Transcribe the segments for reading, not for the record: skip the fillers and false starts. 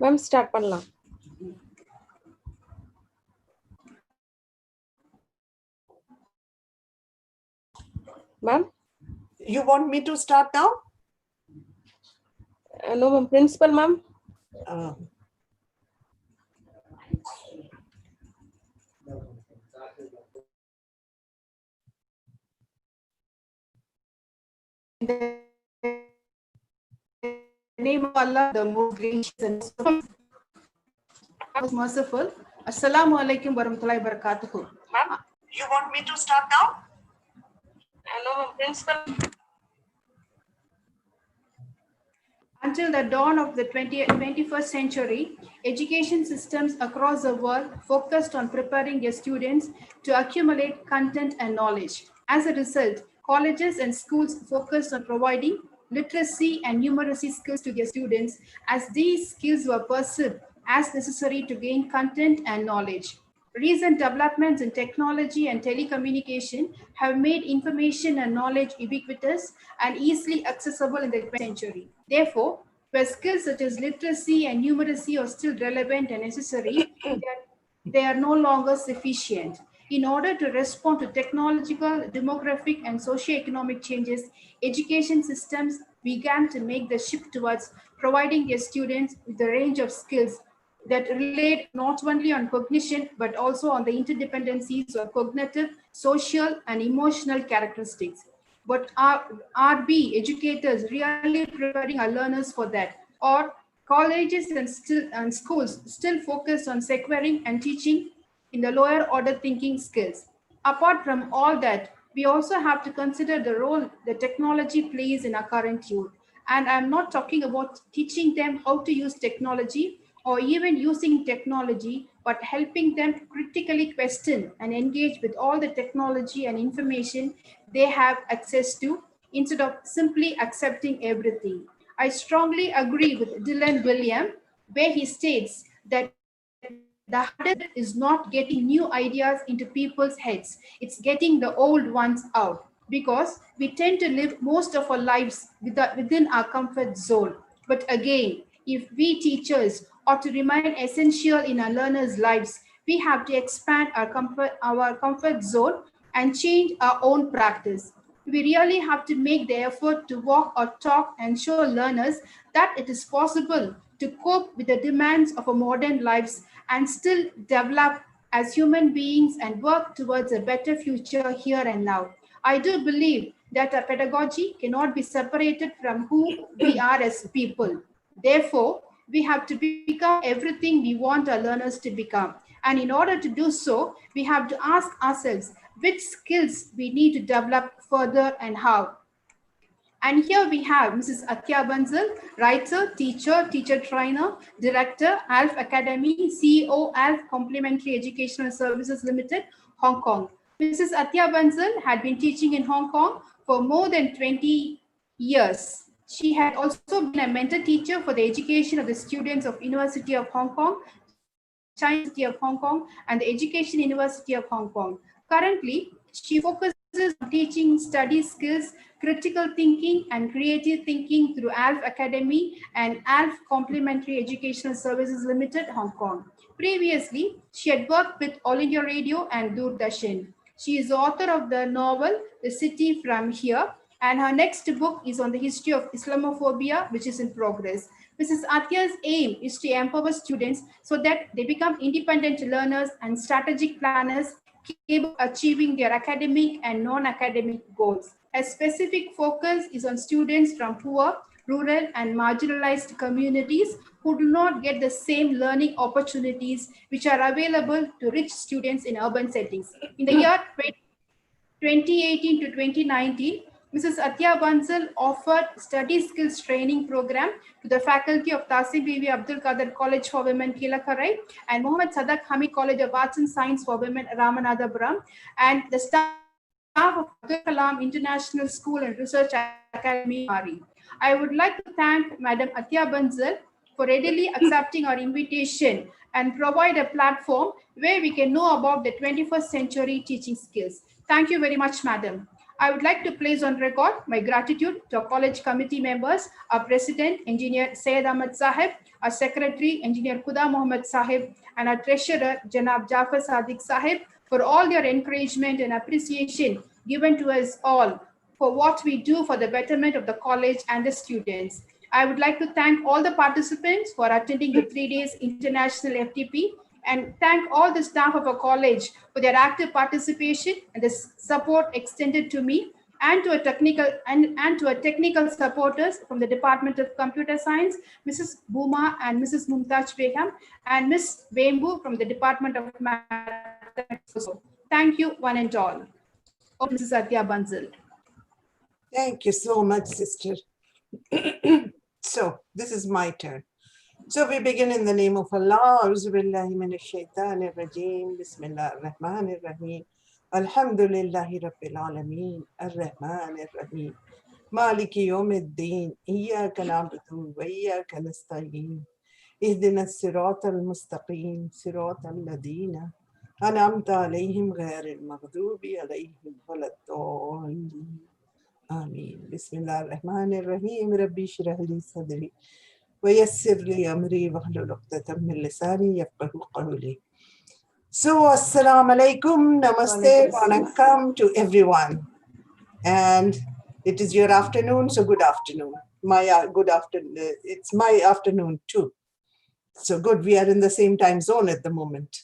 Ma'am start பண்ணலாம். Ma'am You want me to start now? No ma'am, principal ma'am. In the name of Allah, the most gracious and merciful. Assalamu alaikum warahmatullahi wabarakatuh. Ma'am, you want me to start now? No ma'am, principal. Until the dawn of the 21st century, education systems across the world focused on preparing their students to accumulate content and knowledge. As a result, colleges and schools focused on providing literacy and numeracy skills to their students, as these skills were perceived as necessary to gain content and knowledge. Recent developments in technology and telecommunication have made information and knowledge ubiquitous and easily accessible in the 20th century. Therefore, where skills such as literacy and numeracy are still relevant and necessary, they are no longer sufficient. In order to respond to technological, demographic, and socioeconomic changes, education systems began to make the shift towards providing their students with a range of skills that relate not only on cognition, but also on the interdependencies of cognitive, social, and emotional characteristics. But are we educators really preparing our learners for that? Or colleges and schools still focus on securing and teaching in the lower order thinking skills? Apart from all that, we also have to consider the role that technology plays in our current youth. And I'm not talking about teaching them how to use technology or even using technology, but helping them critically question and engage with all the technology and information they have access to instead of simply accepting everything. I strongly agree with Dylan William, where he states that the hardest is not getting new ideas into people's heads, it's getting the old ones out, because we tend to live most of our lives within our comfort zone. But again, if we teachers are to remain essential in our learners' lives, we have to expand our comfort zone and change our own practice. We really have to make the effort to walk or talk and show learners that it is possible to cope with the demands of our modern lives and still develop as human beings and work towards a better future here and now. I do believe that our pedagogy cannot be separated from who we are as people. Therefore, we have to become everything we want our learners to become. And in order to do so, we have to ask ourselves which skills we need to develop further and how. And here we have Mrs. Atya Bansal, writer, teacher trainer, director, ALF Academy, CEO, ALF Complementary Educational Services Limited, Hong Kong. Mrs. Atya Bansal had been teaching in Hong Kong for more than 20 years. She had also been a mentor teacher for the education of the students of University of Hong Kong, Chinese University of Hong Kong, and the Education University of Hong Kong. Currently, she focuses on teaching study skills, critical thinking, and creative thinking through ALF Academy and ALF Complementary Educational Services Limited, Hong Kong. Previously, she had worked with All India Radio and Doordarshan. She is the author of the novel, The City from Here, and her next book is on the history of Islamophobia, which is in progress. Mrs. Atya's aim is to empower students so that they become independent learners and strategic planners capable of achieving their academic and non-academic goals. A specific focus is on students from poor, rural, and marginalized communities who do not get the same learning opportunities which are available to rich students in urban settings. In the year 2018 to 2019, Mrs. Atya Bansal offered study skills training program to the faculty of Tasim Bibi Abdul Qadir College for Women, Kilakarai, and Muhammad Sadaq Hamid College of Arts and Science for Women, Ramanathapuram, and the staff of Abdul Kalam International School and Research Academy, Mari. I would like to thank Madam Atya Bansal for readily accepting our invitation and provide a platform where we can know about the 21st century teaching skills. Thank you very much, Madam. I would like to place on record my gratitude to our college committee members, our president, engineer Syed Ahmed Sahib, our Secretary, Engineer Khuda Mohammed Sahib, and our Treasurer, Janab Jafar Sadiq Sahib, for all your encouragement and appreciation given to us all for what we do for the betterment of the college and the students. I would like to thank all the participants for attending the 3 days International FTP and thank all the staff of our college for their active participation and the support extended to me and to a technical supporters from the Department of Computer Science, Mrs. Booma and Mrs. Mumtaj Begum, and Ms. Bembu from the Department of Mathematics. Thank you, one and all. Mrs. Satya Bansal. Thank you so much, sister. So this is my turn. So we begin in the name of Allah. Auzu billahi minash shaitanir rajeem. Bismillahir rahmanir rahim. Alhamdulillahi rabbil alameen. Ar-rahmanir rahim. Maliki yawmiddin. Iyyaka na'budu wa iyyaka nasta'een. Ihdinas siratal mustaqim. Siratal ladina an'amta alayhim ghayril maghdubi alayhim waladdallin. Ameen. Bismillahir rahmanir rahim. Rabbi shrah li sadri ويسر لي أمري واحلل عقدة من لساني يفقهوا قولي. So, assalamu alaikum, namaste, vanakkam to everyone. And it is your afternoon, so good afternoon. Good afternoon. It's my afternoon too. So good, we are in the same time zone at the moment.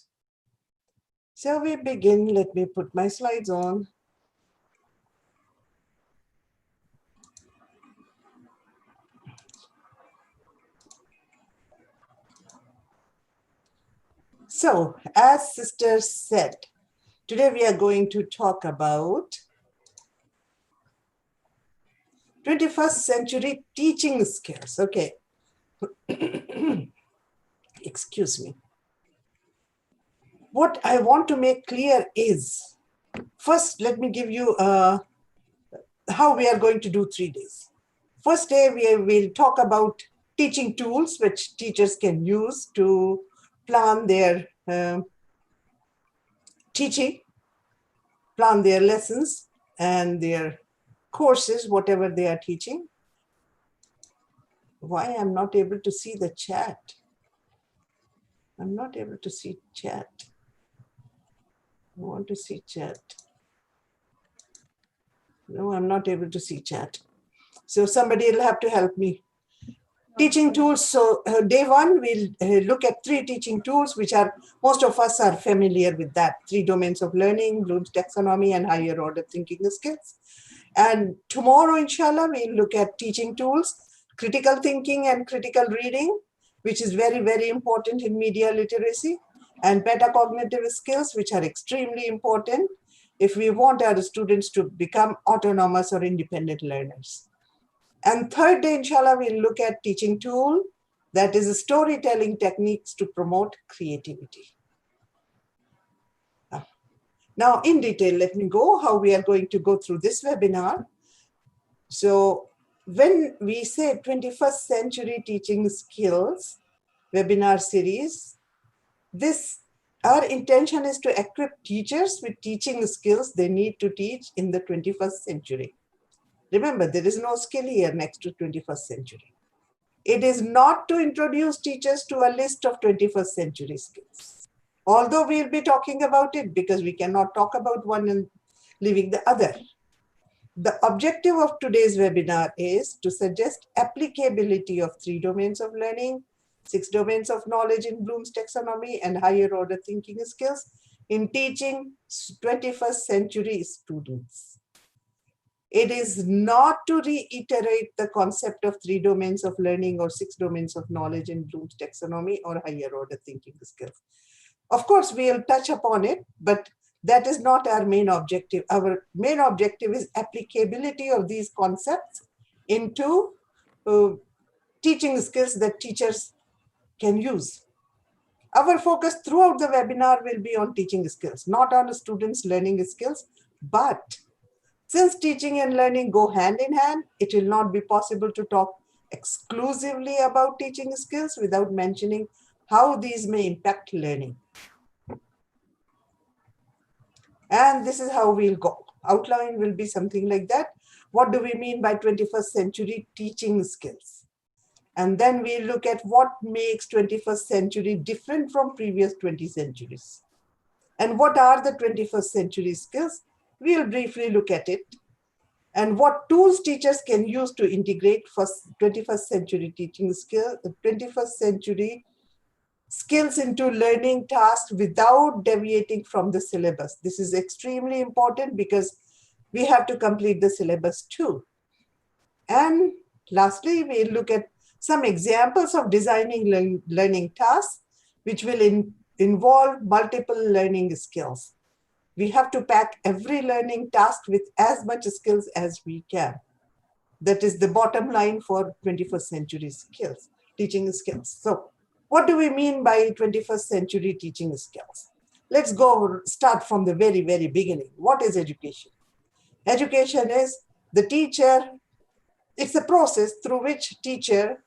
So we begin. Let me put my slides on. So, as Sister said, today we are going to talk about 21st century teaching skills. Okay. Excuse me. What I want to make clear is, first, let me give you how we are going to do 3 days. First day, we will talk about teaching tools which teachers can use to plan their teaching, plan their lessons and their courses, whatever they are teaching. Why I'm not able to see the chat? I'm not able to see chat. I want to see chat. No, I'm not able to see chat. So somebody will have to help me. Teaching tools. So day one, we'll look at 3 teaching tools, which are, most of us are familiar with that. 3 domains of learning, Bloom's taxonomy and higher order thinking skills. And tomorrow, inshallah, we'll look at teaching tools, critical thinking and critical reading, which is very, very important in media literacy, and metacognitive skills, which are extremely important if we want our students to become autonomous or independent learners. And third day, inshallah, we'll look at teaching tool, that is storytelling techniques to promote creativity. Now, in detail, let me go how we are going to go through this webinar. So when we say 21st century teaching skills webinar series, our intention is to equip teachers with teaching skills they need to teach in the 21st century. Remember, there is no skill here next to 21st century. It is not to introduce teachers to a list of 21st century skills. Although we'll be talking about it because we cannot talk about one and leaving the other. The objective of today's webinar is to suggest applicability of 3 domains of learning, 6 domains of knowledge in Bloom's taxonomy and higher order thinking skills in teaching 21st century students. It is not to reiterate the concept of 3 domains of learning or 6 domains of knowledge in Bloom's taxonomy or higher order thinking skills. Of course, we'll touch upon it, but that is not our main objective. Our main objective is applicability of these concepts into teaching skills that teachers can use. Our focus throughout the webinar will be on teaching skills, not on students' learning skills, but since teaching and learning go hand in hand, it will not be possible to talk exclusively about teaching skills without mentioning how these may impact learning. And this is how we'll go. Outline will be something like that. What do we mean by 21st century teaching skills? And then we look at what makes 21st century different from previous 20 centuries. And what are the 21st century skills? We'll briefly look at it. And what tools teachers can use to integrate 21st century teaching skills, 21st century skills into learning tasks without deviating from the syllabus. This is extremely important because we have to complete the syllabus too. And lastly, we look at some examples of designing learning tasks, which will involve multiple learning skills. We have to pack every learning task with as much skills as we can. That is the bottom line for 21st century skills, teaching skills. So what do we mean by 21st century teaching skills? Let's go start from the very, very beginning. What is education? Education is the teacher. It's a process through which teacher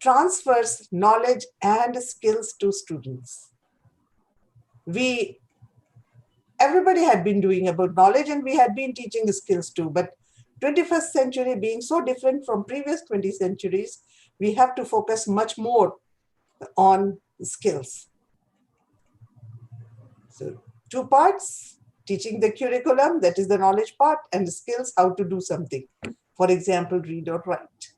transfers knowledge and skills to students. Everybody had been doing about knowledge and we had been teaching skills too, but 21st century being so different from previous 20 centuries, we have to focus much more on skills. So 2 parts, teaching the curriculum, that is the knowledge part, and the skills, how to do something. For example, read or write.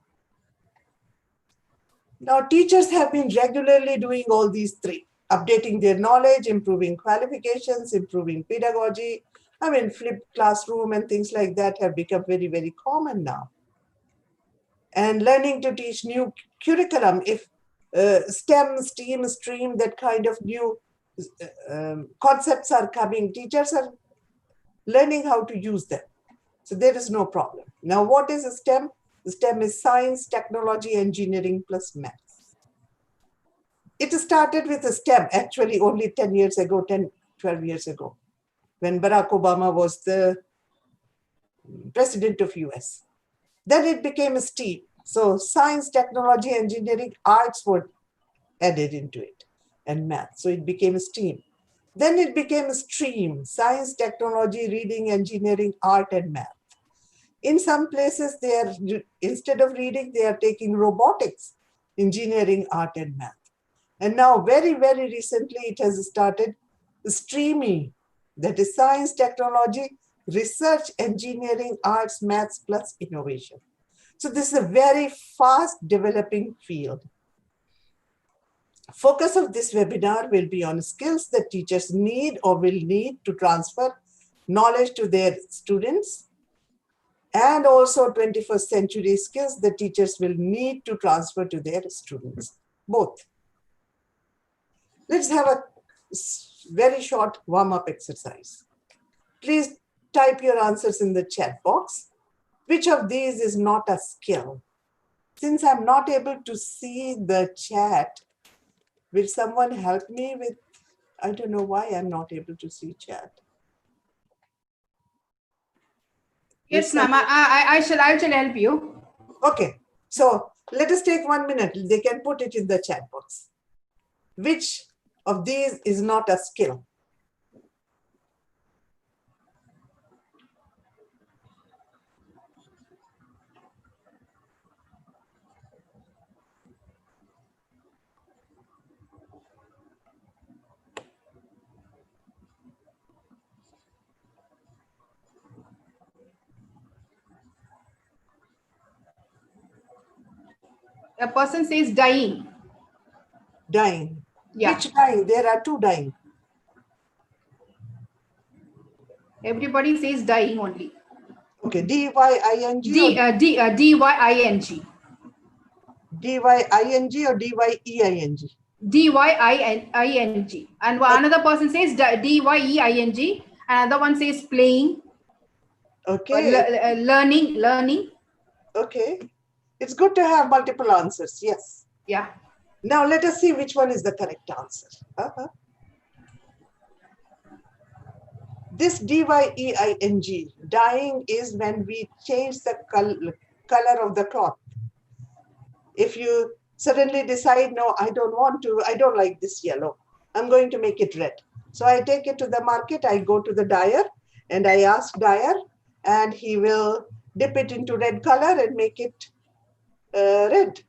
Now, teachers have been regularly doing all these 3, updating their knowledge, improving qualifications, improving pedagogy. I mean, flipped classroom and things like that have become very, very common now. And learning to teach new curriculum, if STEM, STEAM, STREAM, that kind of new concepts are coming, teachers are learning how to use them. So there is no problem. Now, what is a STEM? STEM is science, technology, engineering plus maths. It started with a STEM actually only 10 years ago, 10, 12 years ago, when Barack Obama was the president of US. Then it became a STEAM. So science, technology, engineering, arts were added into it, and math. So it became a STEAM. Then it became a stream, science, technology, reading, engineering, art, and math. In some places, instead of reading, they are taking robotics, engineering, art, and math. And now, very, very recently, it has started streamy, that is science, technology, research, engineering, arts, maths, plus innovation. So this is a very fast developing field. Focus of this webinar will be on skills that teachers need or will need to transfer knowledge to their students, and also 21st century skills that teachers will need to transfer to their students, both. Let's have a very short warm-up exercise. Please type your answers in the chat box. Which of these is not a skill? Since I'm not able to see the chat, will someone help me with, I don't know why I'm not able to see chat. Yes, ma'am. I shall help you. Okay, so let us take 1 minute. They can put it in the chat box. Which of these is not a skill? A person says dying. Dying. Yeah. Which dying? There are 2 dying. Everybody says dying only. Okay, D-Y-I-N-G or D-Y-I-N-G. D-Y-I-G or D-Y-E-I-N-G? D-Y-I-N-G. And another person says D-Y-E-I-N-G. Another one says playing. Okay. Learning. Okay. It's good to have multiple answers. Yes. Yeah. Now let us see which one is the correct answer. This D-Y-E-I-N-G, dyeing, is when we change the color of the cloth. If you suddenly decide, no, I don't like this yellow, I'm going to make it red. So I take it to the market, I go to the dyer and I ask dyer, and he will dip it into red color and make it red.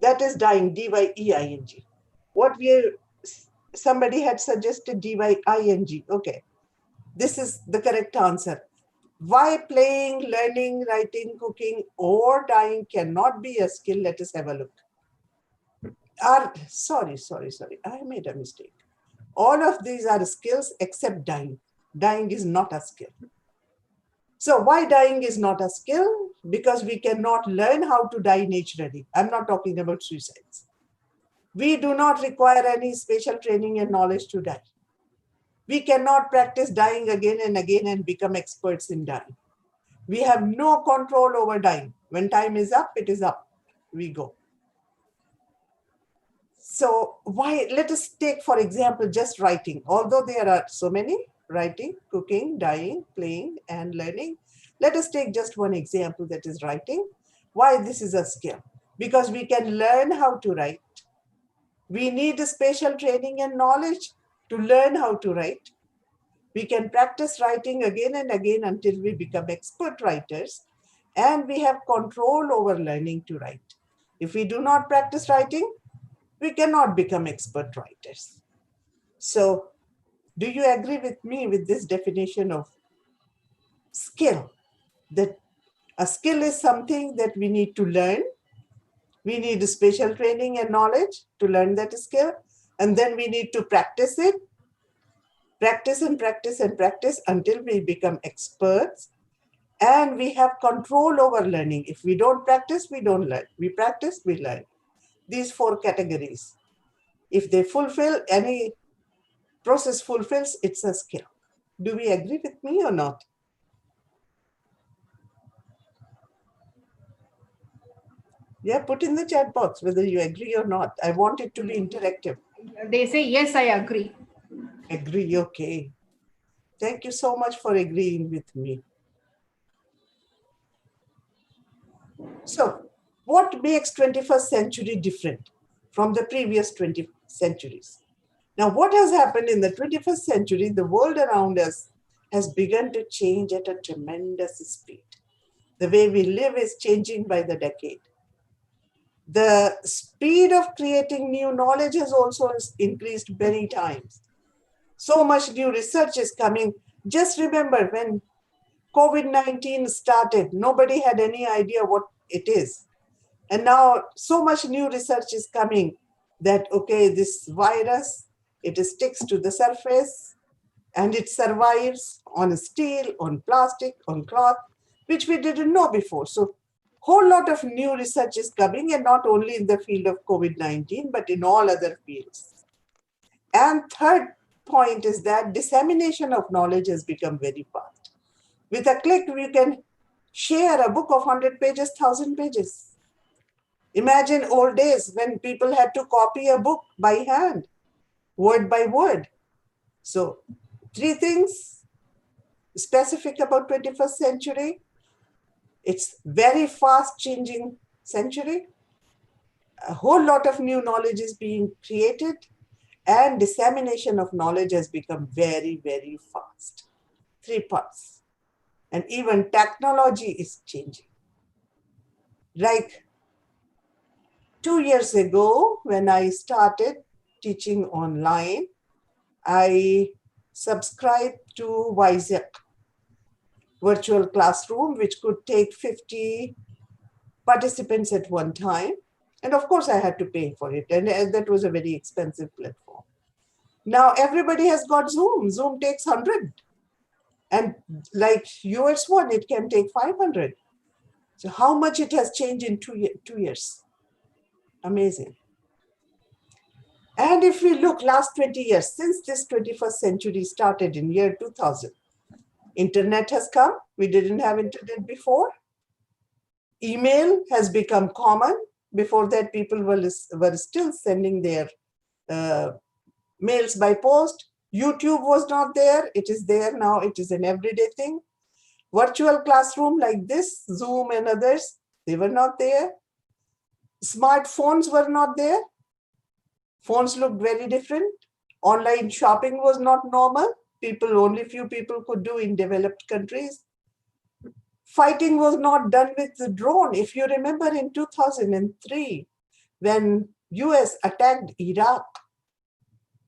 That is dying, D-Y-E-I-N-G. Somebody had suggested D-Y-I-N-G. Okay, this is the correct answer. Why playing, learning, writing, cooking, or dying cannot be a skill? Let us have a look. Sorry. I made a mistake. All of these are skills except dying. Dying is not a skill. So why dying is not a skill? Because we cannot learn how to die naturally. I'm not talking about suicides. We do not require any special training and knowledge to die. We cannot practice dying again and again and become experts in dying. We have no control over dying. When time is up, it is up. We go. So let us take, for example, just writing. Although there are so many, writing, cooking, dying, playing, and learning. Let us take just one example, that is writing. Why this is a skill? Because we can learn how to write. We need special training and knowledge to learn how to write. We can practice writing again and again until we become expert writers, and we have control over learning to write. If we do not practice writing, we cannot become expert writers. So, do you agree with me with this definition of skill? That a skill is something that we need to learn. We need special training and knowledge to learn that skill. And then we need to practice it. Practice and practice and practice until we become experts. And we have control over learning. If we don't practice, we don't learn. We practice, we learn. These 4 categories. If they fulfill, any process fulfills, it's a skill. Do we agree with me or not? Yeah, put in the chat box whether you agree or not. I want it to be interactive. They say, yes, I agree. Agree, okay. Thank you so much for agreeing with me. So, what makes 21st century different from the previous 20 centuries? Now, what has happened in the 21st century, the world around us has begun to change at a tremendous speed. The way we live is changing by the decade. The speed of creating new knowledge has also increased many times. So much new research is coming. Just remember when COVID-19 started, nobody had any idea what it is. And now so much new research is coming that, okay, this virus, it sticks to the surface and it survives on steel, on plastic, on cloth, which we didn't know before. So whole lot of new research is coming, and not only in the field of COVID-19, but in all other fields. And third point is that dissemination of knowledge has become very fast. With a click, we can share a book of 100 pages, 1,000 pages. Imagine old days when people had to copy a book by hand, word by word. So 3 things specific about 21st century. It's very fast changing century. A whole lot of new knowledge is being created, and dissemination of knowledge has become very, very fast. 3 parts. And even technology is changing. Like 2 years ago, when I started teaching online, I subscribed to WISEC, virtual classroom, which could take 50 participants at one time. And of course, I had to pay for it. And that was a very expensive platform. Now everybody has got Zoom. Zoom takes 100. And like US one, it can take 500. So how much it has changed in 2 years. Amazing. And if we look last 20 years, since this 21st century started in year 2000, internet has come. We didn't have internet before. Email has become common. Before that, people were still sending their mails by post. YouTube was not there. It is there now. It is an everyday thing. Virtual classroom like this, Zoom and others, they were not there. Smartphones were not there. Phones looked very different. Online shopping was not normal. Only few people could do in developed countries. Fighting was not done with the drone. If you remember in 2003, when US attacked Iraq,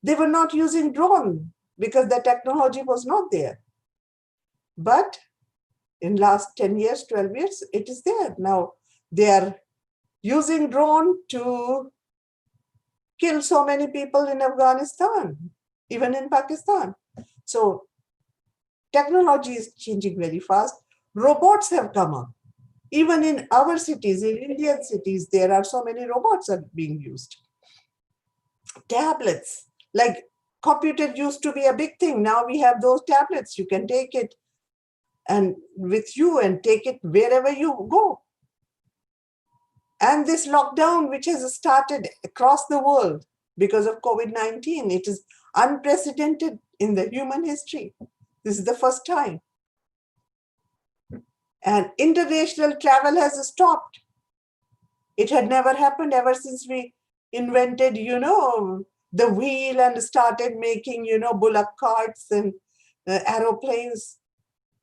they were not using drone because the technology was not there. But in last 10 years, 12 years, it is there. Now they are using drone to kill so many people in Afghanistan, even in Pakistan. So technology is changing very fast. Robots have come up. Even in our cities, in Indian cities, there are so many robots are being used. Tablets, like computer used to be a big thing. Now we have those tablets. You can take it and with you and take it wherever you go. And this lockdown, which has started across the world because of COVID-19, it is unprecedented in the human history. This is the first time. And international travel has stopped. It had never happened ever since we invented, the wheel and started making, bullock carts and aeroplanes.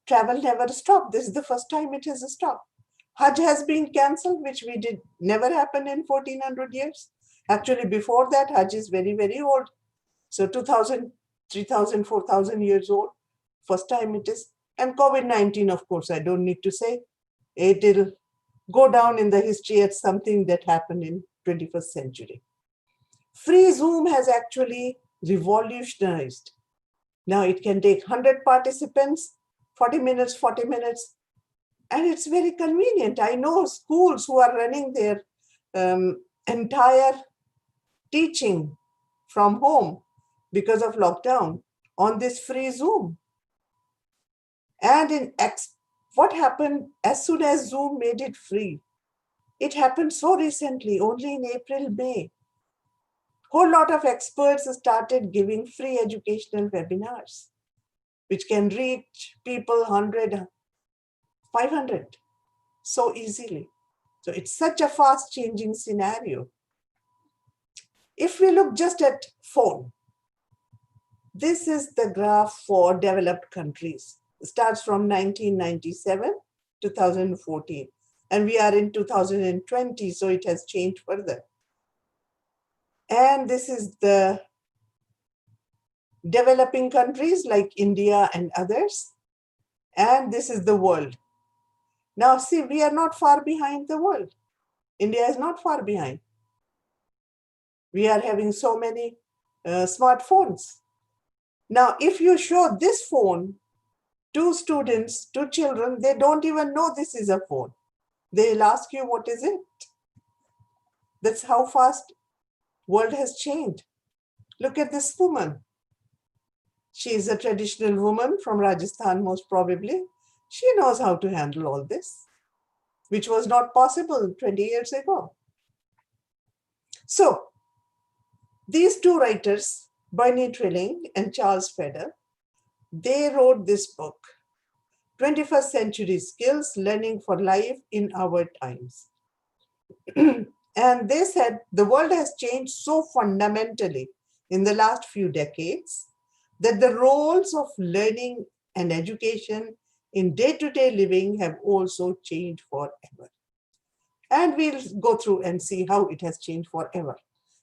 Travel never stopped. This is the first time it has stopped. Hajj has been cancelled, which we did never happen in 1400 years. Actually, before that, Hajj is very, very old. So 2000, 3000, 4000 years old. First time it is. And COVID-19, of course, I don't need to say. It will go down in the history as something that happened in 21st century. Free Zoom has actually revolutionized. Now it can take 100 participants, 40 minutes, and it's very convenient. I know schools who are running their entire teaching from home because of lockdown on this free Zoom. And what happened as soon as Zoom made it free? It happened so recently, only in April, May. Whole lot of experts started giving free educational webinars, which can reach people 100, 500 so easily. So it's such a fast changing scenario. If we look just at phone, this is the graph for developed countries. It starts from 1997, 2014, and we are in 2020, so it has changed further. And this is the developing countries like India and others. And this is the world. Now, see, we are not far behind the world. India is not far behind. We are having so many smartphones. Now, if you show this phone to students, to children, they don't even know this is a phone. They'll ask you, what is it? That's how fast world has changed. Look at this woman. She is a traditional woman from Rajasthan, most probably. She knows how to handle all this, which was not possible 20 years ago. So these two writers, Bernie Trilling and Charles Feder, they wrote this book, 21st Century Skills, Learning for Life in Our Times. And they said the world has changed so fundamentally in the last few decades that the roles of learning and education in day-to-day living have also changed forever. And we'll go through and see how it has changed forever,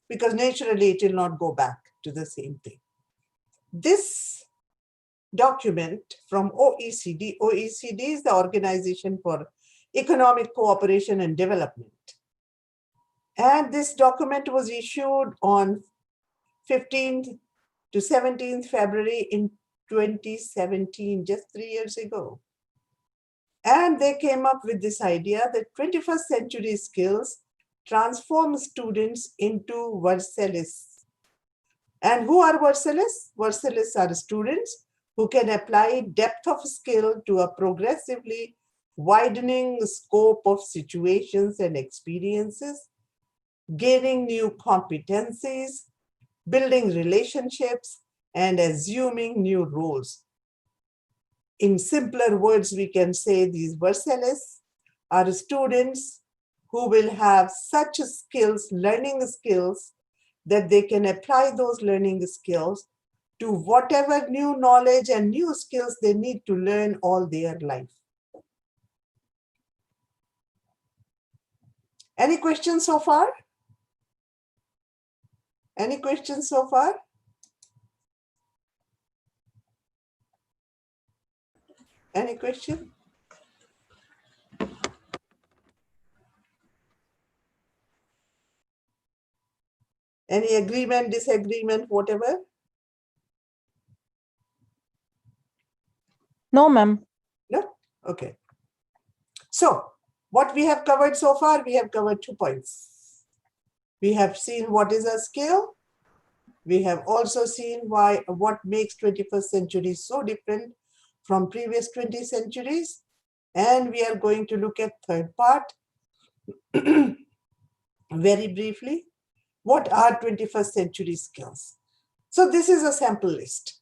because naturally it will not go back to the same thing. This document from OECD is the Organization for Economic Cooperation and Development. And this document was issued on 15th to 17th February in 2017, just 3 years ago. And they came up with this idea that 21st century skills transform students into Versailles. And who are Versailles? Versailles are students who can apply depth of skill to a progressively widening scope of situations and experiences, gaining new competencies, building relationships, and assuming new roles. In simpler words, we can say these Versailles are students who will have such skills, learning skills, that they can apply those learning skills to whatever new knowledge and new skills they need to learn all their life. Any questions so far? Any questions so far? Any question? Any agreement, disagreement, whatever? No, ma'am. No? Okay. So what we have covered so far, we have covered 2 points. We have seen what is a skill. We have also seen what makes 21st century so different from previous 20 centuries. And we are going to look at third part very briefly. What are 21st century skills? So this is a sample list.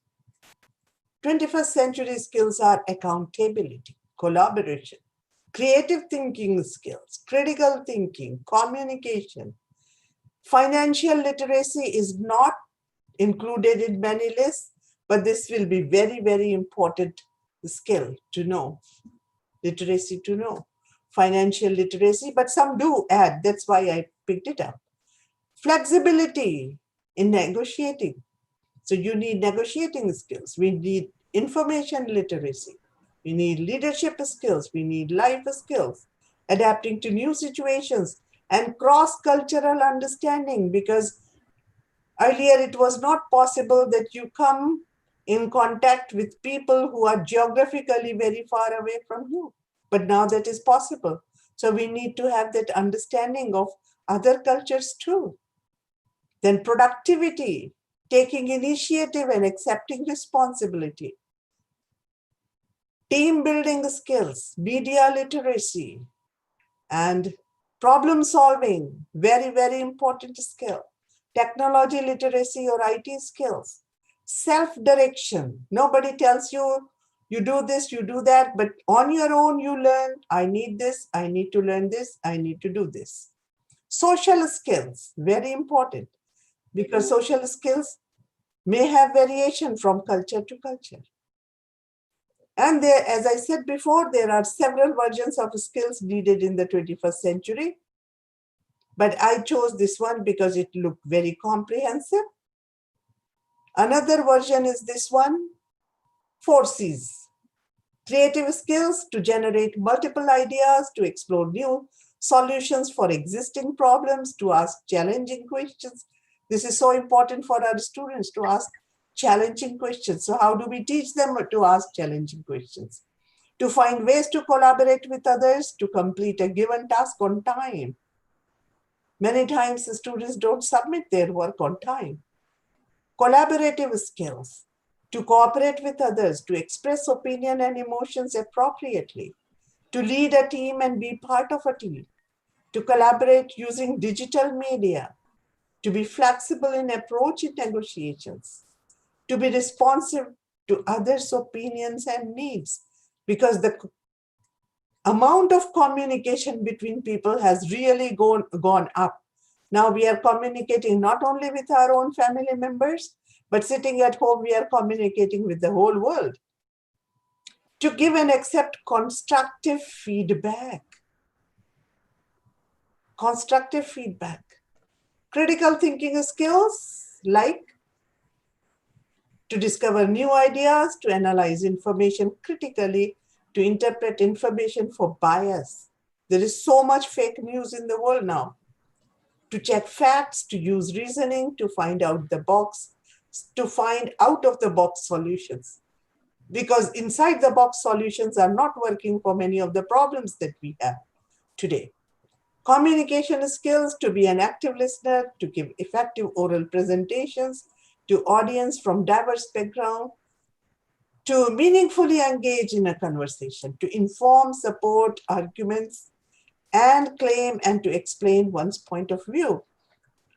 21st century skills are accountability, collaboration, creative thinking skills, critical thinking, communication. Financial literacy is not included in many lists, but this will be very, very important skill to know, literacy to know. Financial literacy, but some do add, that's why I picked it up. Flexibility in negotiating. So you need negotiating skills. We need information literacy. We need leadership skills. We need life skills, adapting to new situations, and cross-cultural understanding, because earlier it was not possible that you come in contact with people who are geographically very far away from you. But now that is possible. So we need to have that understanding of other cultures too. Then productivity, taking initiative and accepting responsibility. Team building skills, media literacy, and problem solving, very, very important skill. Technology literacy or IT skills. Self-direction. Nobody tells you, you do this, you do that, but on your own you learn, I need this, I need to learn this, I need to do this. Social skills, very important, because social skills may have variation from culture to culture. And there, as I said before, there are several versions of skills needed in the 21st century. But I chose this one because it looked very comprehensive. Another version is this one, 4 C's. Creative skills to generate multiple ideas, to explore new solutions for existing problems, to ask challenging questions. This is so important for our students to ask challenging questions. So how do we teach them to ask challenging questions? To find ways to collaborate with others, to complete a given task on time. Many times the students don't submit their work on time. Collaborative skills, to cooperate with others, to express opinion and emotions appropriately, to lead a team and be part of a team, to collaborate using digital media, to be flexible in approach in negotiations, to be responsive to others' opinions and needs, because the amount of communication between people has really gone up. Now we are communicating not only with our own family members, but sitting at home, we are communicating with the whole world. To give and accept constructive feedback. Constructive feedback. Critical thinking skills like to discover new ideas, to analyze information critically, to interpret information for bias. There is so much fake news in the world now. To check facts, to use reasoning, to find out of the box solutions. Because inside the box solutions are not working for many of the problems that we have today. Communication skills, to be an active listener, to give effective oral presentations to audience from diverse backgrounds, to meaningfully engage in a conversation, to inform, support arguments, and claim and to explain one's point of view.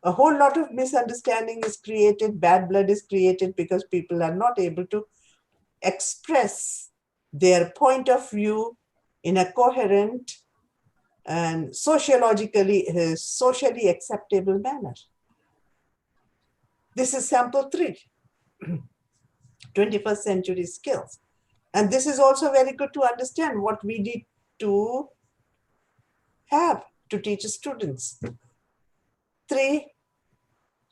A whole lot of misunderstanding is created, bad blood is created because people are not able to express their point of view in a coherent and socially acceptable manner. This is sample 3, 21st century skills. And this is also very good to understand what we need to have to teach students. 3,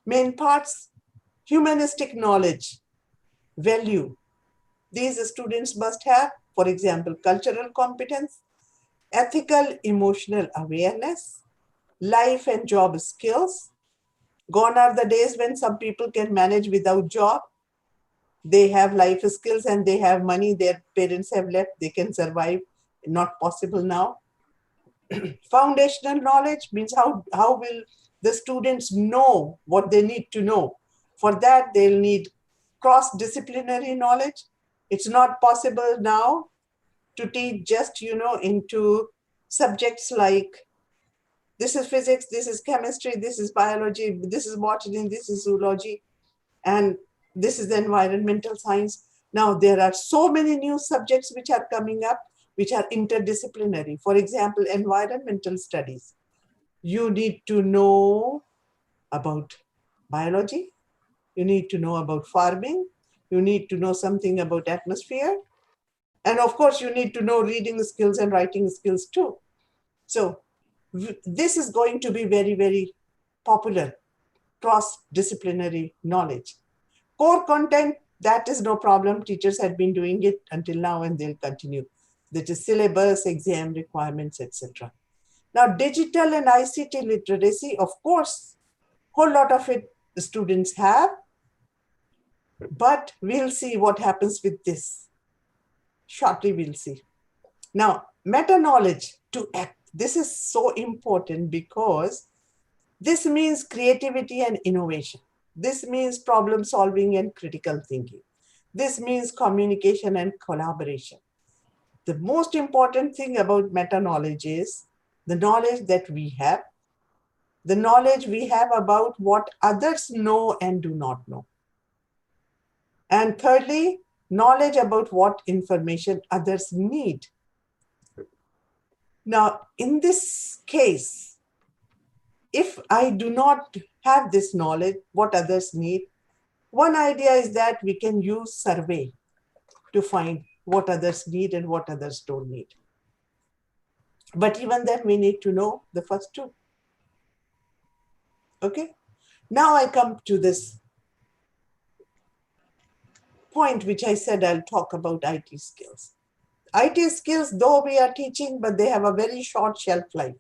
Main parts, humanistic knowledge, value. These students must have, for example, cultural competence, ethical emotional awareness, life and job skills. Gone are the days when some people can manage without job. They have life skills and they have money their parents have left. They can survive. Not possible now. Foundational knowledge means how will the students know what they need to know. For that, they'll need cross-disciplinary knowledge. It's not possible now to teach just, into subjects like this is physics, this is chemistry, this is biology, this is botany, this is zoology, and this is the environmental science. Now, there are so many new subjects which are coming up, which are interdisciplinary. For example, environmental studies. You need to know about biology. You need to know about farming. You need to know something about atmosphere. And of course, you need to know reading skills and writing skills too. So this is going to be very, very popular, cross-disciplinary knowledge. Core content, that is no problem. Teachers had been doing it until now and they'll continue. That is syllabus, exam requirements, etc. Now, digital and ICT literacy, of course, whole lot of it the students have, but we'll see what happens with this. Shortly, we'll see. Now, meta-knowledge to act. This is so important because this means creativity and innovation. This means problem solving and critical thinking. This means communication and collaboration. The most important thing about meta-knowledge is the knowledge that we have, the knowledge we have about what others know and do not know. And thirdly, knowledge about what information others need. Now, in this case, if I do not have this knowledge, what others need, one idea is that we can use survey to find what others need and what others don't need. But even then, we need to know the first two. Okay? Now I come to this point which I said I'll talk about IT skills. IT skills, though we are teaching, but they have a very short shelf life.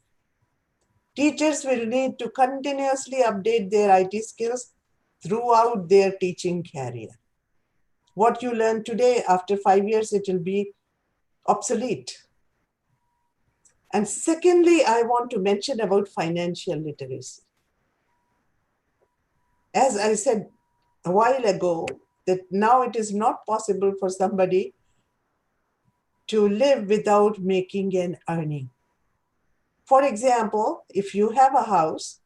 Teachers will need to continuously update their IT skills throughout their teaching career. What you learn today, after 5 years, it will be obsolete. And secondly, I want to mention about financial literacy. As I said a while ago, that now it is not possible for somebody to live without making an earning. For example, if you have a house,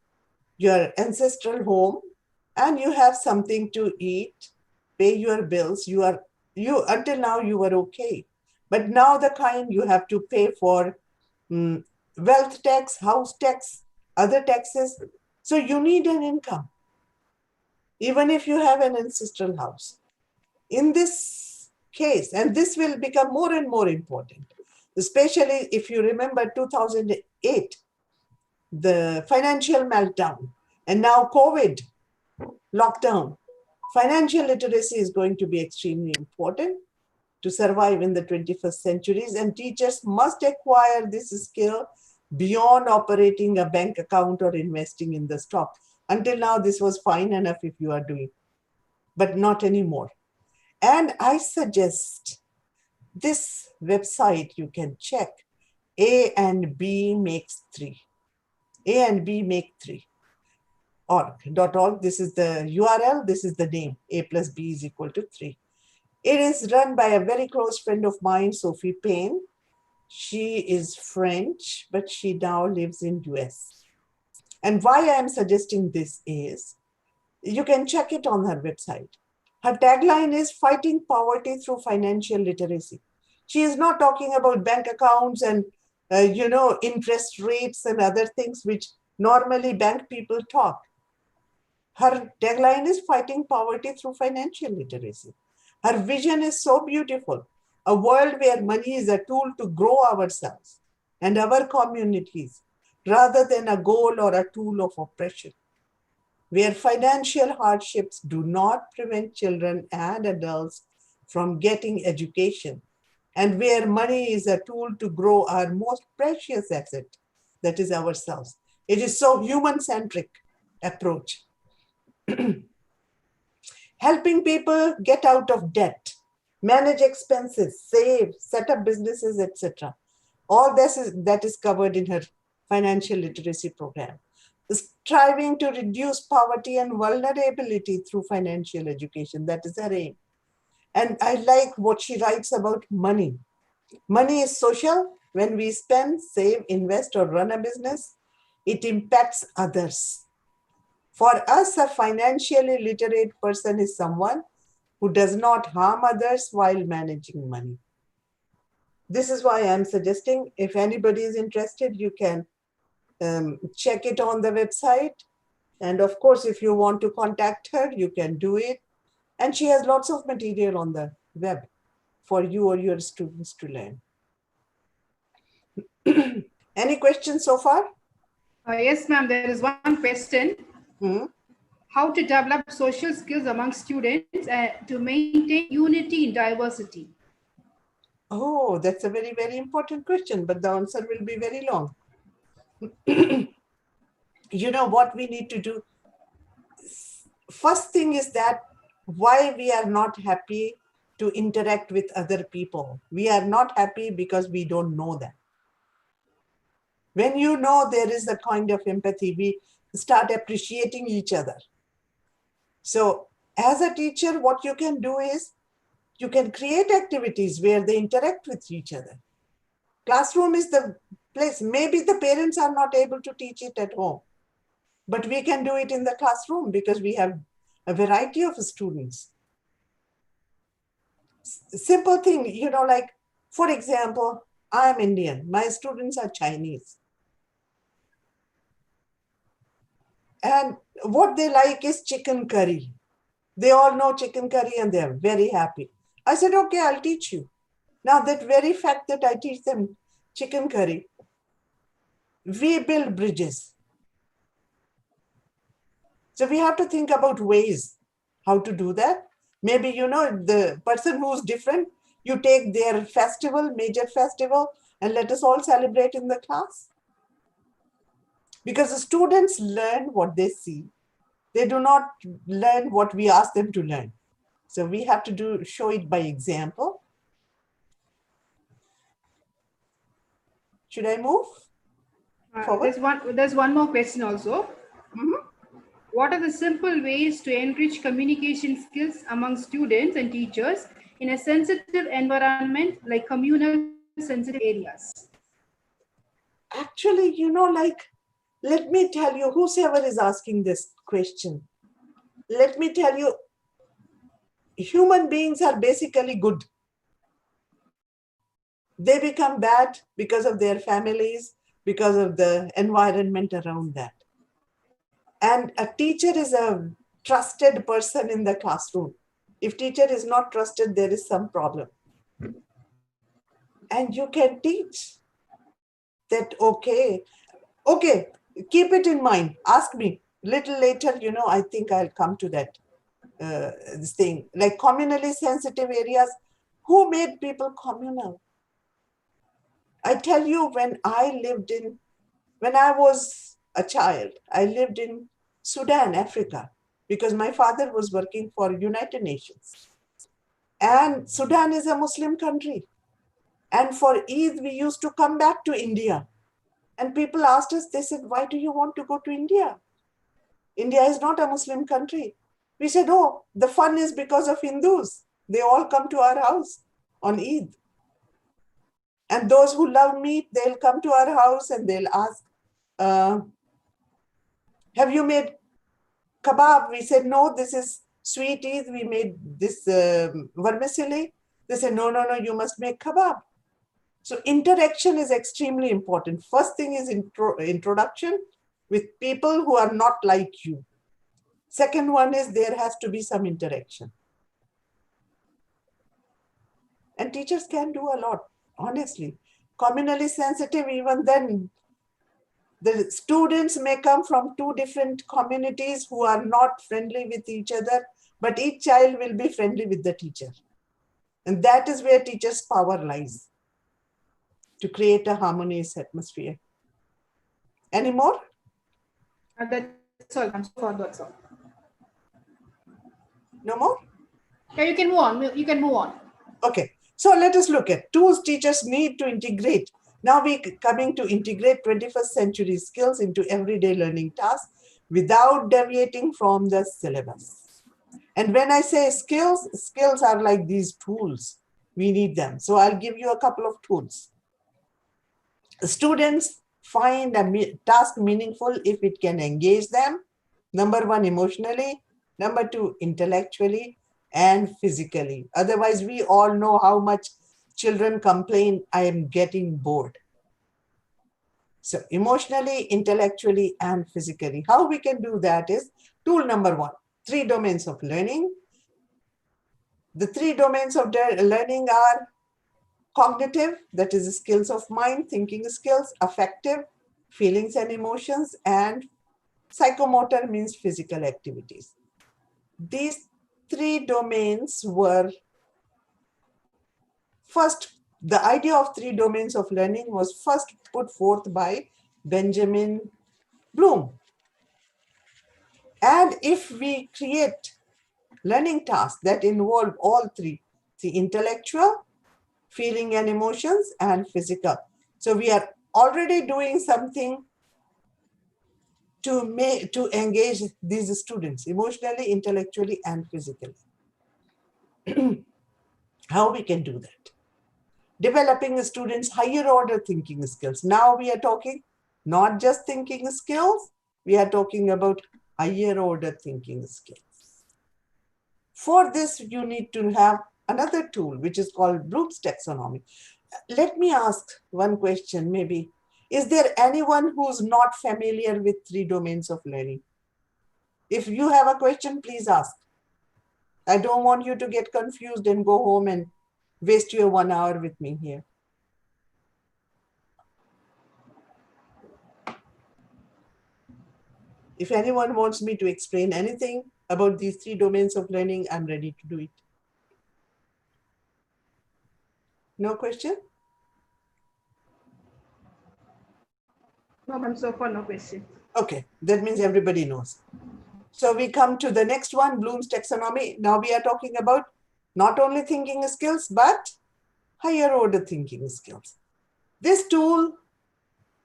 your ancestral home, and you have something to eat, pay your bills, until now you were okay. But now the kind you have to pay for wealth tax, house tax, other taxes. So you need an income, even if you have an ancestral house. In this case, and this will become more and more important, especially if you remember 2008, the financial meltdown, and now COVID, lockdown. Financial literacy is going to be extremely important to survive in the 21st centuries, and teachers must acquire this skill beyond operating a bank account or investing in the stock. Until now, this was fine enough if you are doing, but not anymore. And I suggest this website you can check, A and B makes 3. A and B make 3. .org. This is the URL, this is the name. A plus B is equal to 3. It is run by a very close friend of mine, Sophie Payne. She is French, but she now lives in US. And why I am suggesting this is, you can check it on her website. Her tagline is fighting poverty through financial literacy. She is not talking about bank accounts and interest rates and other things which normally bank people talk. Her tagline is fighting poverty through financial literacy. Her vision is so beautiful. A world where money is a tool to grow ourselves and our communities rather than a goal or a tool of oppression. where financial hardships do not prevent children and adults from getting education, and where money is a tool to grow our most precious asset, that is ourselves. It is so human-centric approach. Helping people get out of debt, manage expenses, save, set up businesses, etc. All that is covered in her financial literacy program. Striving to reduce poverty and vulnerability through financial education, that is her aim. And I like what she writes about money. Money is social. When we spend, save, invest, or run a business, it impacts others. For us, a financially literate person is someone who does not harm others while managing money. This is why I'm suggesting, if anybody is interested, you can check it on the website. And of course, if you want to contact her, you can do it. And she has lots of material on the web for you or your students to learn. Any questions so far? Yes, ma'am. There is one question. How to develop social skills among students to maintain unity in diversity? Oh, that's a very, very important question, but the answer will be very long. You know what we need to do? First thing is that why we are not happy to interact with other people. We are not happy because we don't know them. When you know there is a kind of empathy, we start appreciating each other. So as a teacher, what you can do is you can create activities where they interact with each other. Classroom is the place. Maybe the parents are not able to teach it at home, but we can do it in the classroom because we have a variety of students. Simple thing, you know, like, for example, I'm Indian. My students are Chinese. And what they like is chicken curry. They all know chicken curry and they're very happy. I said, okay, I'll teach you. Now that very fact that I teach them chicken curry, we build bridges. So we have to think about ways how to do that. Maybe, you know, the person who's different, you take their festival, major festival, and let us all celebrate in the class. Because the students learn what they see. They do not learn what we ask them to learn. So we have to show it by example. Should I move forward? There's one more question also. What are the simple ways to enrich communication skills among students and teachers in a sensitive environment like communal sensitive areas? Actually, you know, like, let me tell you, whosoever is asking this question, let me tell you, human beings are basically good. They become bad because of their families, because of the environment around that. And a teacher is a trusted person in the classroom. If teacher is not trusted, there is some problem. And you can teach that, okay, keep it in mind. Ask me little later, you know, I think I'll come to that this thing. Like communally sensitive areas, who made people communal? I tell you, when I was a child, I lived in Sudan, Africa, because my father was working for United Nations. And Sudan is a Muslim country. And for Eid, we used to come back to India. And people asked us, they said, why do you want to go to India? India is not a Muslim country. We said, oh, the fun is because of Hindus. They all come to our house on Eid. And those who love meat, they'll come to our house and they'll ask, have you made kebab? We said, no, this is sweet Eid. We made this vermicelli. They said, no, you must make kebab. So interaction is extremely important. First thing is introduction with people who are not like you. Second one is there has to be some interaction. And teachers can do a lot, honestly. Communally sensitive, even then, The students may come from two different communities who are not friendly with each other, but each child will be friendly with the teacher. And that is where teacher's power lies, to create a harmonious atmosphere. Any more? That's all. I'm so far, that's all. No more? Yeah, you can move on. You can move on. Okay. So let us look at tools teachers need to integrate. Now we're coming to integrate 21st century skills into everyday learning tasks without deviating from the syllabus. And when I say skills, skills are like these tools. We need them. So I'll give you a couple of tools. Students find a task meaningful if it can engage them. Number one, emotionally. Number two, intellectually and physically. Otherwise, we all know how much children complain, I am getting bored. So emotionally, intellectually, and physically. How we can do that is tool number one, 3 domains of learning. The 3 domains of learning are cognitive, that is the skills of mind, thinking skills; affective, feelings and emotions; and psychomotor, means physical activities. These 3 domains were first, the idea of 3 domains of learning was first put forth by Benjamin Bloom. And if we create learning tasks that involve all 3, the intellectual, feeling and emotions, and physical. So we are already doing something to engage these students emotionally, intellectually, and physically. How we can do that? Developing the students' higher order thinking skills. Now we are talking not just thinking skills, we are talking about higher order thinking skills. For this, you need to have another tool, which is called Bloom's Taxonomy. Let me ask one question, maybe. Is there anyone who's not familiar with 3 domains of learning? If you have a question, please ask. I don't want you to get confused and go home and waste your 1 hour with me here. If anyone wants me to explain anything about these 3 domains of learning, I'm ready to do it. No question? No, I'm so far, no question. Okay, that means everybody knows. So we come to the next one, Bloom's Taxonomy. Now we are talking about not only thinking skills, but higher order thinking skills. This tool,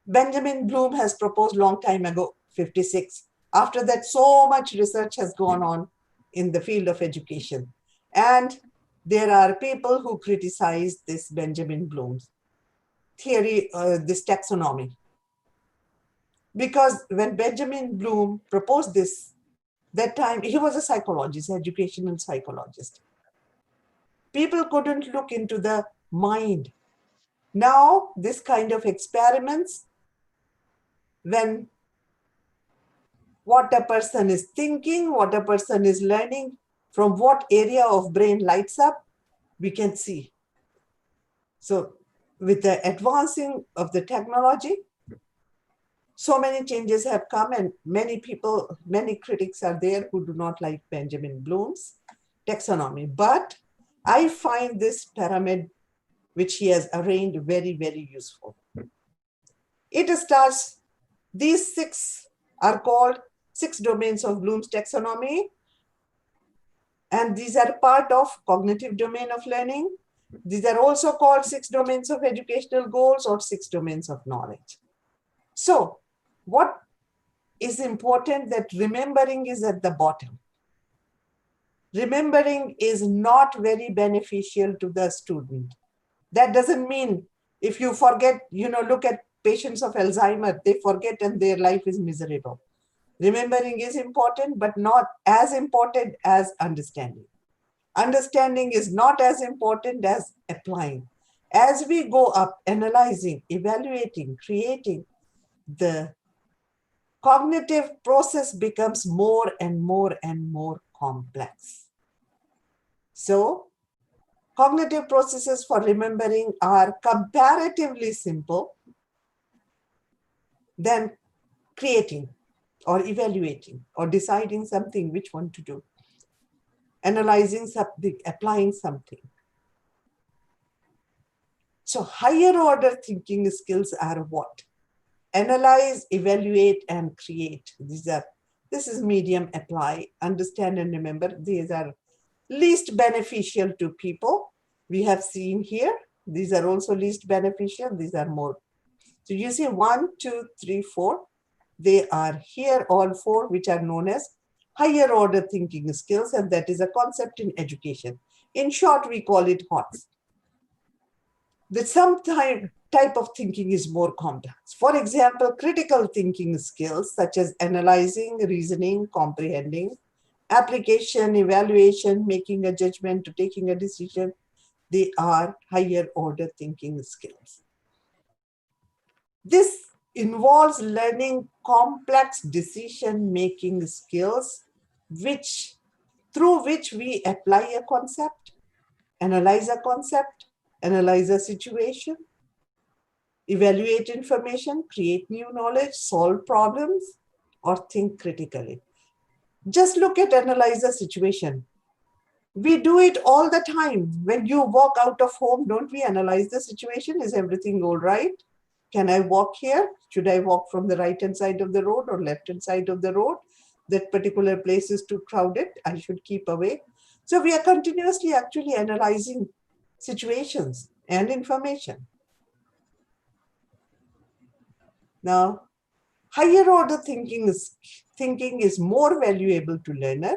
Benjamin Bloom has proposed long time ago, 56. After that, so much research has gone on in the field of education. And there are people who criticize this Benjamin Bloom's theory, this taxonomy. Because when Benjamin Bloom proposed this, that time he was a psychologist, educational psychologist. People couldn't look into the mind. Now, this kind of experiments, when what a person is thinking, what a person is learning, from what area of brain lights up, we can see. So with the advancing of the technology, so many changes have come, and many people, many critics are there who do not like Benjamin Bloom's taxonomy. But I find this pyramid, which he has arranged, very, very useful. It starts, these 6 are called 6 domains of Bloom's taxonomy. And these are part of cognitive domain of learning. These are also called 6 domains of educational goals or 6 domains of knowledge. So what is important, that remembering is at the bottom. Remembering is not very beneficial to the student. That doesn't mean if you forget, look at patients of Alzheimer, they forget and their life is miserable. Remembering is important, but not as important as understanding. Understanding is not as important as applying. As we go up, analyzing, evaluating, creating, the cognitive process becomes more and more and more complex. So, cognitive processes for remembering are comparatively simple. Then creating or evaluating or deciding something, which one to do, analyzing something, applying something. So higher order thinking skills are what? Analyze, evaluate, and create. This is medium, apply, understand, and remember. These are least beneficial to people. We have seen here. These are also least beneficial. These are more. So you see 1, 2, 3, 4. They are here, all 4, which are known as higher order thinking skills, and that is a concept in education. In short, we call it HOTS. That some type of thinking is more complex. For example, critical thinking skills such as analyzing, reasoning, comprehending, application, evaluation, making a judgment, to taking a decision, they are higher order thinking skills. This involves learning complex decision-making skills through which we apply a concept, analyze a concept, analyze a situation, evaluate information, create new knowledge, solve problems, or think critically. Just look at analyze a situation. We do it all the time. When you walk out of home, don't we analyze the situation? Is everything all right? Can I walk here? Should I walk from the right-hand side of the road or left-hand side of the road? That particular place is too crowded. I should keep away. So we are continuously actually analyzing situations and information. Now, higher order thinking is more valuable to learner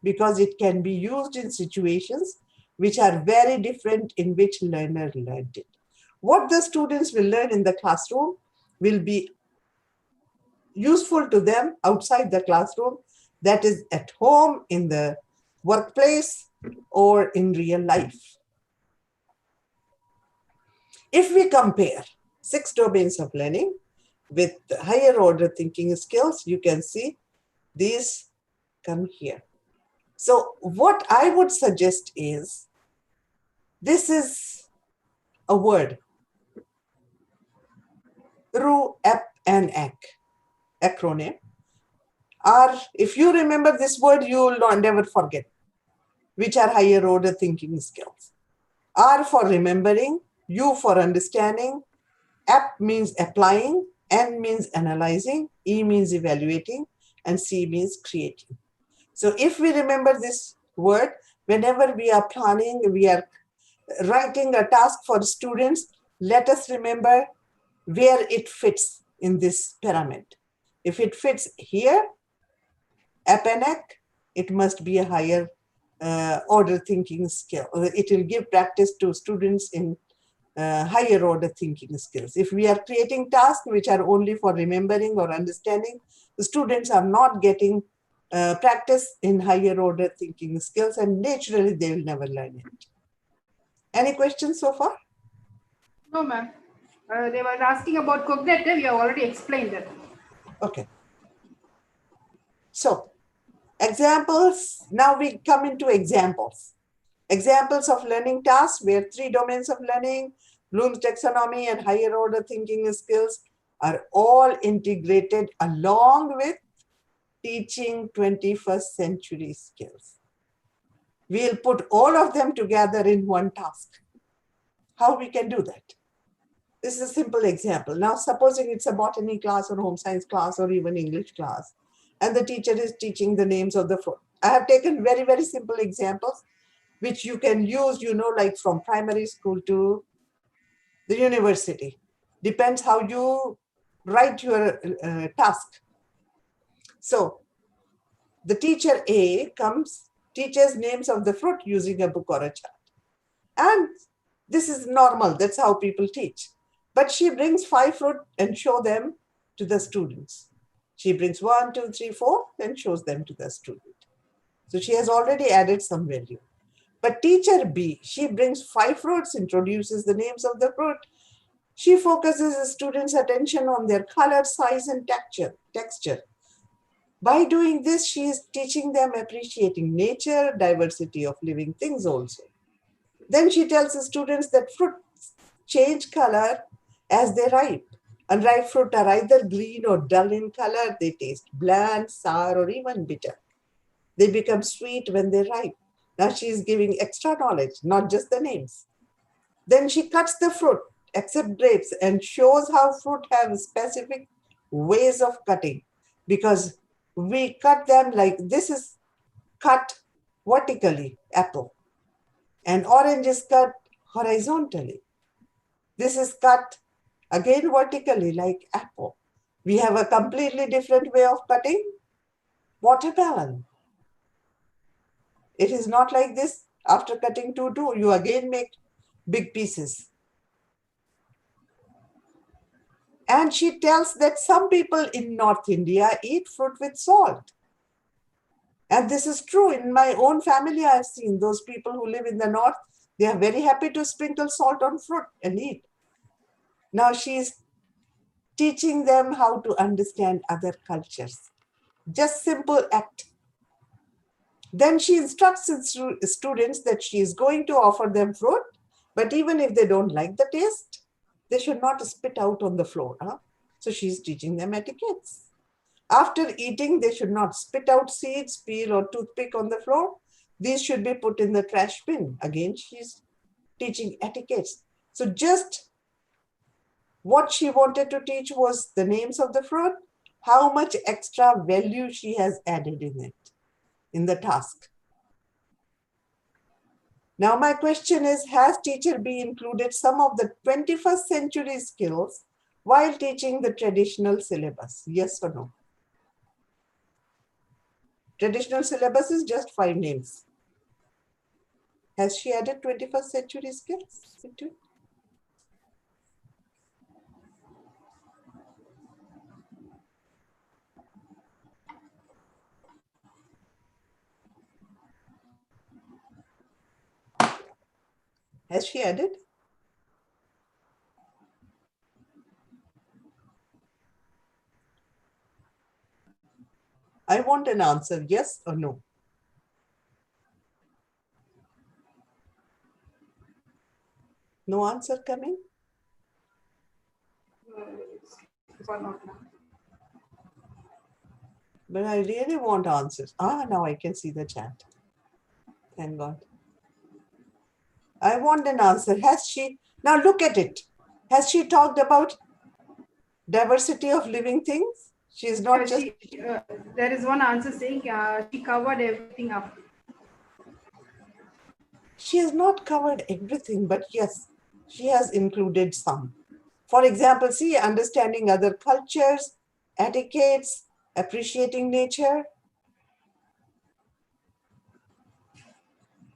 because it can be used in situations which are very different in which learner learned it. What the students will learn in the classroom will be useful to them outside the classroom, that is at home, in the workplace, or in real life. If we compare 6 domains of learning with higher order thinking skills, you can see these come here. So what I would suggest is, this is a word, RU, EP, and AC, acronym. If you remember this word, you will never forget, which are higher order thinking skills. R for remembering, U for understanding, AP means applying, N means analyzing, E means evaluating, and C means creating. So if we remember this word, whenever we are planning, we are writing a task for students, let us remember where it fits in this pyramid. If it fits here, APNEC, it must be a higher order thinking skill. It will give practice to students in higher order thinking skills. If we are creating tasks which are only for remembering or understanding, the students are not getting practice in higher order thinking skills, and naturally they will never learn it. Any questions so far? No, ma'am. They were asking about cognitive. You have already explained it. Okay. So, examples. Now we come into examples. Examples of learning tasks where 3 domains of learning, Bloom's taxonomy and higher order thinking skills, are all integrated along with teaching 21st century skills. We'll put all of them together in one task. How we can do that? This is a simple example. Now, supposing it's a botany class or home science class or even English class, and the teacher is teaching the names of the fruit. I have taken very, very simple examples, which you can use, like from primary school to the university. Depends how you write your task. So the teacher A teaches names of the fruit using a book or a chart. And this is normal. That's how people teach. But she brings 5 fruit and show them to the students. She brings 1, 2, 3, 4, then shows them to the student. So she has already added some value. But teacher B, she brings 5 fruits, introduces the names of the fruit. She focuses the students' attention on their color, size, and texture. By doing this, she is teaching them appreciating nature, diversity of living things also. Then she tells the students that fruits change color as they ripe. Unripe fruit are either green or dull in color. They taste bland, sour, or even bitter. They become sweet when they ripe. Now she is giving extra knowledge, not just the names. Then she cuts the fruit, except grapes, and shows how fruit have specific ways of cutting, because we cut them like this is cut vertically, apple, and orange is cut horizontally. This is cut again vertically like apple. We have a completely different way of cutting watermelon. It is not like this. After cutting two, you again make big pieces. And she tells that some people in North India eat fruit with salt. And this is true. In my own family, I've seen those people who live in the north, they are very happy to sprinkle salt on fruit and eat. Now she's teaching them how to understand other cultures. Just simple act. Then she instructs students that she is going to offer them fruit, but even if they don't like the taste, they should not spit out on the floor. So she's teaching them etiquettes. After eating, they should not spit out seeds, peel, or toothpick on the floor. These should be put in the trash bin. Again, she's teaching etiquettes. So just what she wanted to teach was the names of the fruit, how much extra value she has added in it, in the task. Now my question is, has teacher B included some of the 21st century skills while teaching the traditional syllabus? Yes or no? Traditional syllabus is just 5 names. Has she added 21st century skills into it? Has she added? I want an answer, yes or no. No answer coming? But I really want answers. Now I can see the chat. Thank God. I want an answer. Has she? Now look at it. Has she talked about diversity of living things? She is not just... There is one answer saying she covered everything up. She has not covered everything, but yes, she has included some. For example, see, understanding other cultures, etiquettes, appreciating nature.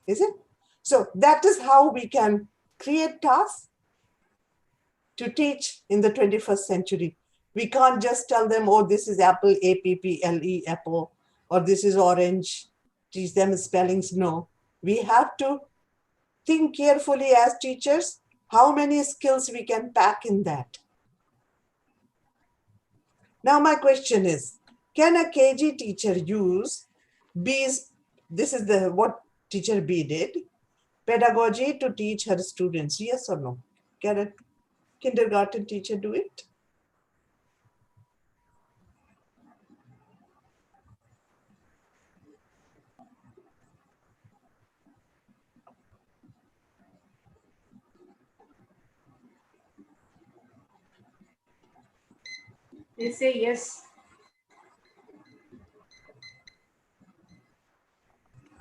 Is it? So that is how we can create tasks to teach in the 21st century. We can't just tell them, oh, this is apple, A-P-P-L-E, apple, or this is orange, teach them spellings. No, we have to think carefully as teachers, how many skills we can pack in that. Now my question is, can a KG teacher use B's, this is what teacher B did, pedagogy to teach her students, yes or no? Can a kindergarten teacher do it? They say yes.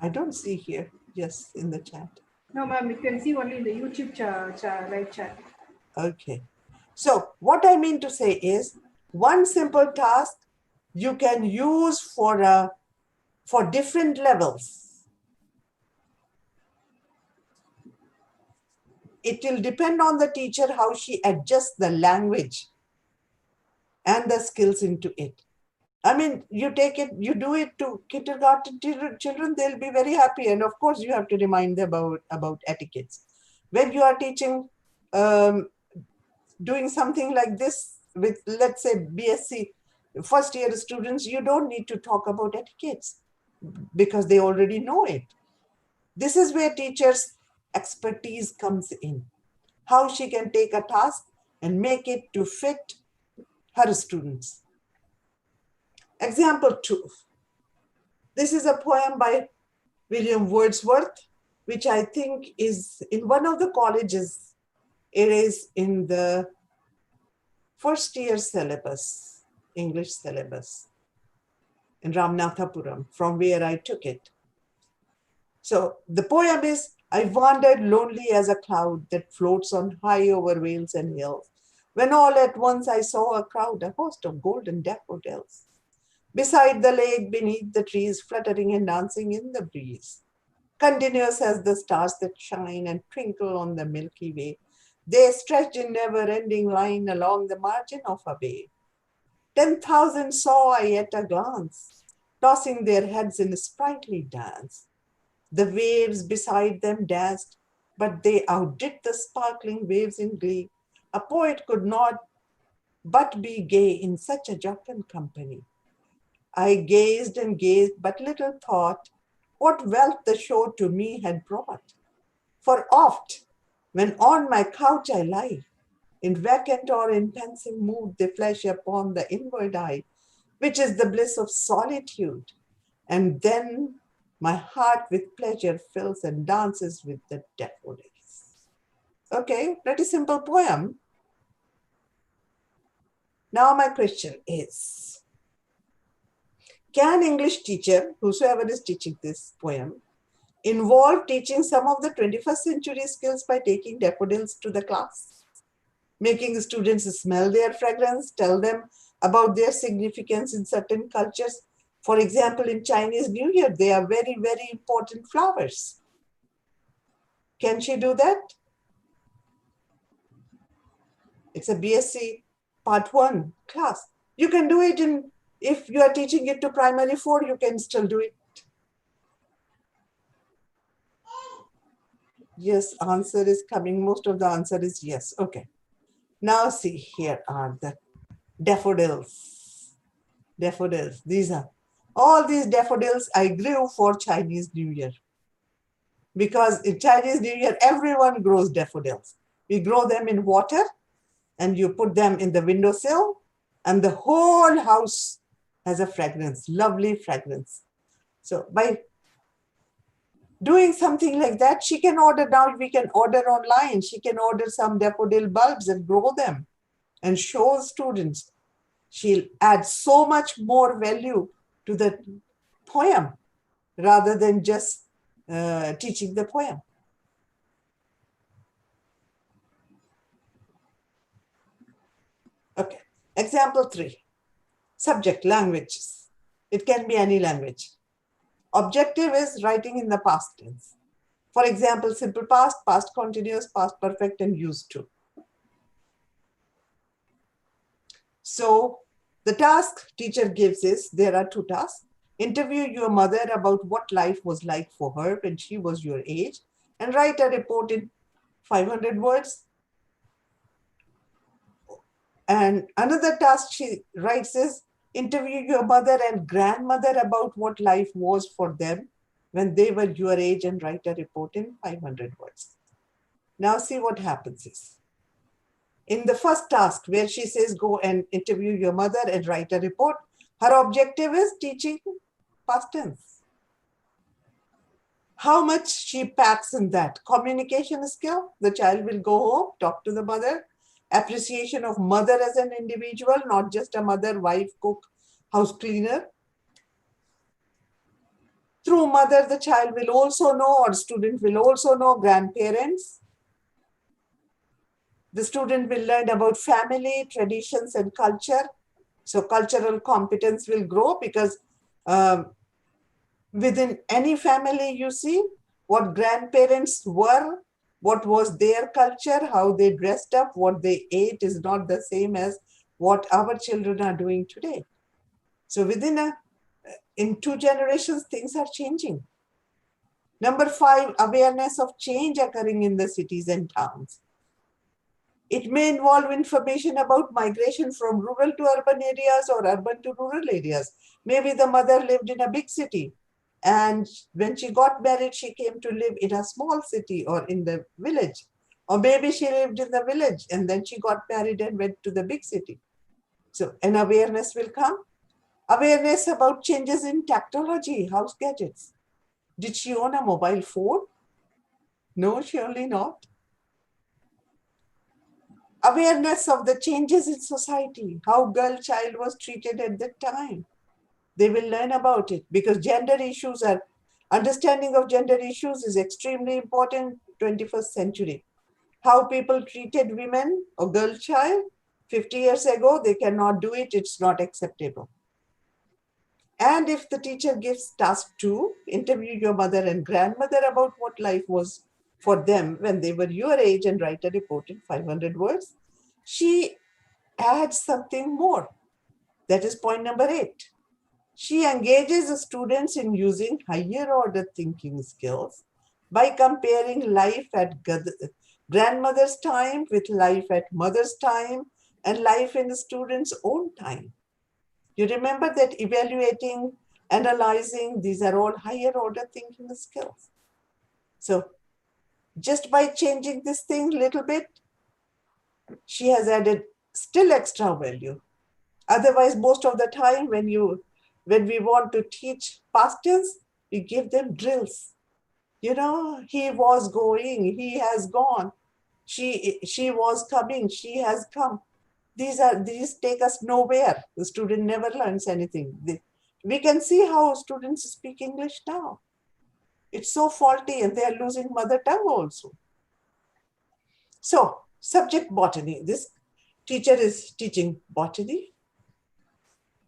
I don't see here, yes, in the chat. No, ma'am, you can see only in the YouTube live chat. Okay. So what I mean to say is, one simple task you can use for different levels. It will depend on the teacher how she adjusts the language and the skills into it. I mean, you take it, you do it to kindergarten children, they'll be very happy. And of course, you have to remind them about etiquettes. When you are teaching, doing something like this with, let's say, BSc, first year students, you don't need to talk about etiquettes because they already know it. This is where teachers' expertise comes in. How she can take a task and make it to fit her students. Example 2. This is a poem by William Wordsworth, which I think is in one of the colleges. It is in the first year syllabus, English syllabus, in Ramanathapuram, from where I took it. So the poem is, I wandered lonely as a cloud that floats on high over vales and hills, when all at once I saw a crowd, a host of golden daffodils. Beside the lake, beneath the trees, fluttering and dancing in the breeze. Continuous as the stars that shine and twinkle on the Milky Way, they stretched in never-ending line along the margin of a bay. 10,000 saw I at a glance, tossing their heads in a sprightly dance. The waves beside them danced, but they outdid the sparkling waves in glee. A poet could not but be gay in such a jocund company. I gazed and gazed, but little thought what wealth the show to me had brought. For oft, when on my couch I lie, in vacant or in pensive mood, they flash upon the inward eye, which is the bliss of solitude. And then my heart with pleasure fills and dances with the daffodils. Okay, pretty simple poem. Now my question is, can English teacher, whosoever is teaching this poem, involve teaching some of the 21st century skills by taking daffodils to the class? Making students smell their fragrance, tell them about their significance in certain cultures. For example, in Chinese New Year, they are very, very important flowers. Can she do that? It's a BSc Part 1 class. You can do it if you are teaching it to primary 4, you can still do it. Yes, answer is coming. Most of the answer is yes. Okay. Now see, here are the daffodils. Daffodils. These are all these daffodils I grew for Chinese New Year. Because in Chinese New Year, everyone grows daffodils. We grow them in water and you put them in the windowsill and the whole house has a fragrance, lovely fragrance. So by doing something like that, she can order now, we can order online. She can order some daffodil bulbs and grow them and show students. She'll add so much more value to the poem rather than just teaching the poem. Okay, example 3. Subject, languages. It can be any language. Objective is writing in the past tense. For example, simple past, past continuous, past perfect, and used to. So the task teacher gives is, there are 2 tasks. Interview your mother about what life was like for her when she was your age and write a report in 500 words. And another task she writes is, interview your mother and grandmother about what life was for them when they were your age and write a report in 500 words. Now see what happens is, in the first task where she says, go and interview your mother and write a report, her objective is teaching past tense. How much she packs in that? Communication skill, the child will go home, talk to the mother. Appreciation of mother as an individual, not just a mother, wife, cook, house cleaner. Through mother, the child will also know, or student will also know, grandparents. The student will learn about family, traditions, and culture. So cultural competence will grow because within any family, you see what grandparents were, what was their culture, how they dressed up, what they ate is not the same as what our children are doing today. So in 2 generations, things are changing. Number 5, awareness of change occurring in the cities and towns. It may involve information about migration from rural to urban areas or urban to rural areas. Maybe the mother lived in a big city, and when she got married, she came to live in a small city or in the village. Or maybe she lived in the village and then she got married and went to the big city. So an awareness will come. Awareness about changes in technology, house gadgets. Did she own a mobile phone? No, surely not. Awareness of the changes in society, how girl child was treated at that time. They will learn about it because understanding of gender issues is extremely important 21st century. How people treated women or girl child 50 years ago, they cannot do it, it's not acceptable. And if the teacher gives task 2, interview your mother and grandmother about what life was for them when they were your age and write a report in 500 words, she adds something more. That is point number 8. She engages the students in using higher order thinking skills by comparing life at grandmother's time with life at mother's time and life in the student's own time. You remember that evaluating, analyzing, these are all higher order thinking skills. So just by changing this thing a little bit, she has added still extra value. Otherwise, most of the time when we want to teach past tense, we give them drills. You know, he was going, he has gone, she was coming, she has come. These take us nowhere. The student never learns anything. We can see how students speak English now. It's so faulty and they are losing mother tongue also. So, subject botany. This teacher is teaching botany.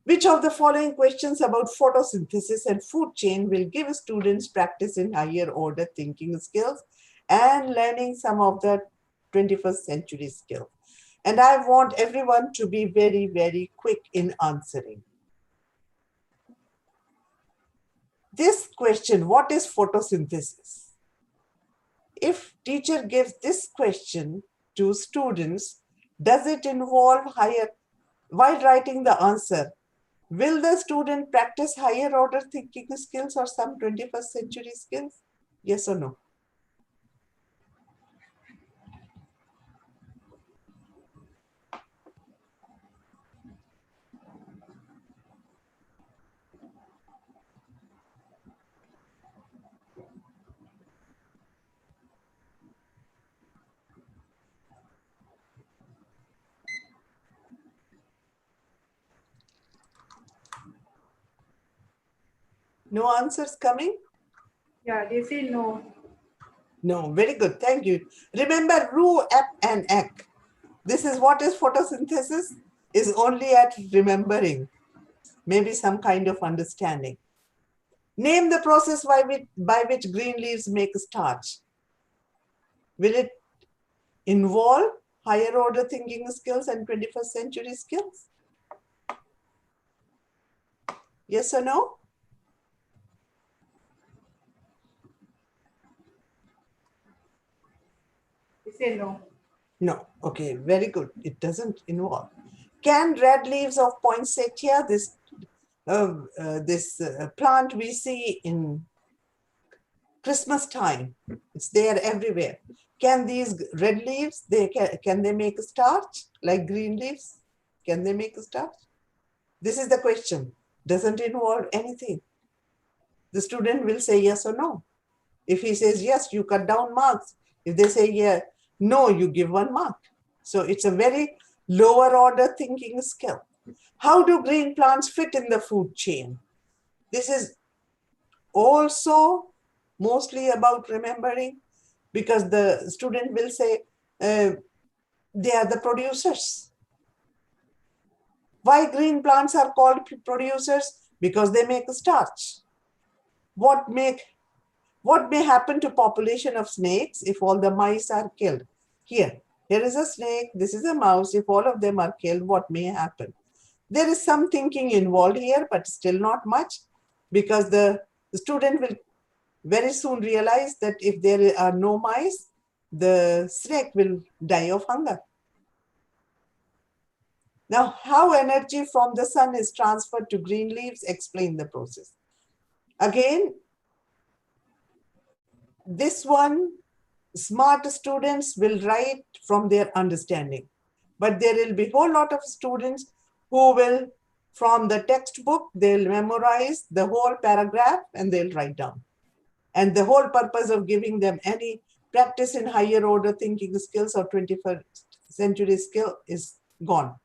Which of the following questions about photosynthesis and food chain will give students practice in higher order thinking skills and learning some of the 21st century skills? And I want everyone to be very, very quick in answering. This question, what is photosynthesis? If teacher gives this question to students, does it involve while writing the answer, will the student practice higher order thinking skills or some 21st century skills? Yes or no? No answers coming? Yeah, they say no. No, very good. Thank you. Remember, Ru, Ep, and Ek. This is what is photosynthesis, is only at remembering, maybe some kind of understanding. Name the process by which green leaves make starch. Will it involve higher order thinking skills and 21st century skills? Yes or no? They say no. No. Okay, very good. It doesn't involve. Can red leaves of poinsettia, this plant we see in Christmas time, it's there everywhere. Can these red leaves, can they make a starch like green leaves? Can they make a starch? This is the question. Doesn't involve anything. The student will say yes or no. If he says yes, you cut down marks. If they say yeah, no, you give 1 mark. So it's a very lower order thinking skill. How do green plants fit in the food chain? This is also mostly about remembering, because the student will say they are the producers. Why green plants are called producers? Because they make starch. What may happen to population of snakes if all the mice are killed? Here is a snake, this is a mouse. If all of them are killed, what may happen? There is some thinking involved here, but still not much, because the student will very soon realize that if there are no mice, the snake will die of hunger. Now, how energy from the sun is transferred to green leaves, explain the process. Again, this one, smart students will write from their understanding, but there will be a whole lot of students who will, from the textbook, they'll memorize the whole paragraph and they'll write down. And the whole purpose of giving them any practice in higher order thinking skills or 21st century skill is gone.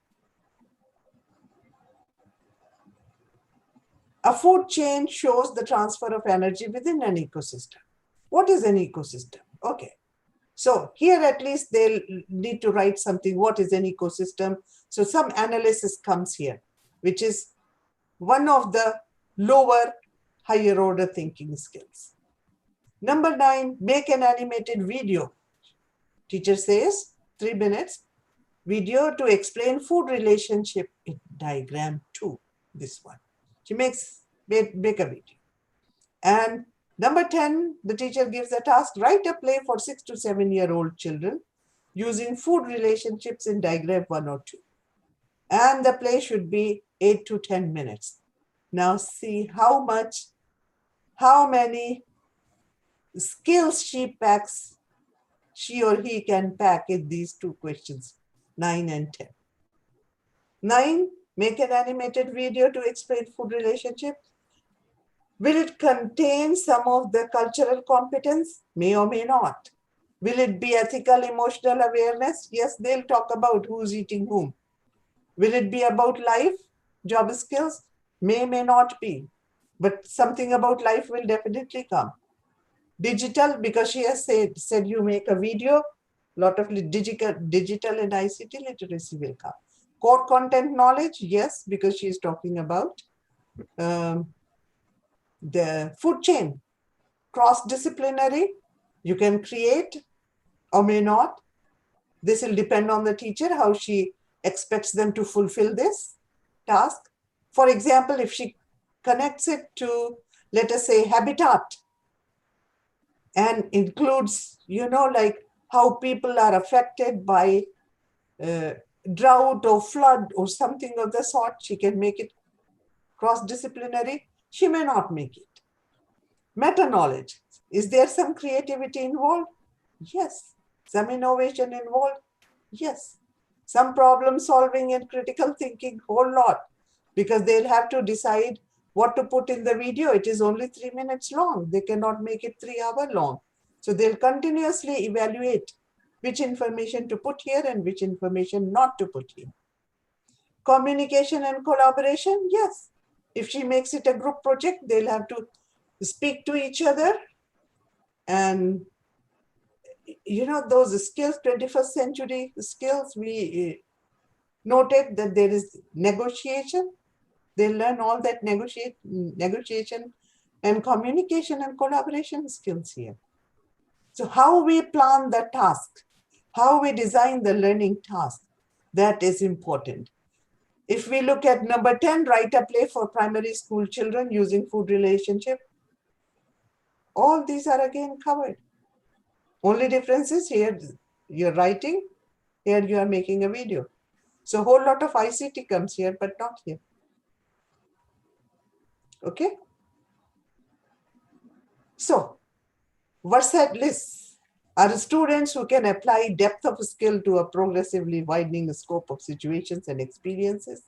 A food chain shows the transfer of energy within an ecosystem. What is an ecosystem? Okay. So here at least they'll need to write something. What is an ecosystem? So some analysis comes here, which is one of the lower higher order thinking skills. Number 9, make an animated video. Teacher says 3 minutes video to explain food relationship in diagram 2. This one. She make a video. And number 10, the teacher gives a task, write a play for 6 to 7-year-old children using food relationships in diagram 1 or 2. And the play should be 8 to 10 minutes. Now see how many skills she or he can pack in these 2 questions, 9 and 10. 9, make an animated video to explain food relationships. Will it contain some of the cultural competence? May or may not. Will it be ethical, emotional awareness? Yes, they'll talk about who's eating whom. Will it be about life, job skills? May not be. But something about life will definitely come. Digital, because she has said you make a video, lot of digital and ICT literacy will come. Core content knowledge, yes, because she is talking about the food chain. Cross-disciplinary, you can create or may not. This will depend on the teacher, how she expects them to fulfill this task. For example, if she connects it to, let us say, habitat, and includes, like how people are affected by drought or flood or something of the sort, she can make it cross-disciplinary. She may not make it. Meta-knowledge. Is there some creativity involved? Yes. Some innovation involved? Yes. Some problem solving and critical thinking, whole lot, because they'll have to decide what to put in the video. It is only 3 minutes long. They cannot make it 3 hours long. So they'll continuously evaluate which information to put here and which information not to put here. Communication and collaboration, yes. If she makes it a group project, they'll have to speak to each other. And, those skills, 21st century skills, we noted that there is negotiation. They learn all that negotiation and communication and collaboration skills here. So how we plan the task, how we design the learning task, that is important. If we look at number 10, write a play for primary school children using food relationship, all these are again covered. Only difference is here you're writing, here you are making a video. So a whole lot of ICT comes here, but not here. Okay. So versatile lists are students who can apply depth of skill to a progressively widening scope of situations and experiences,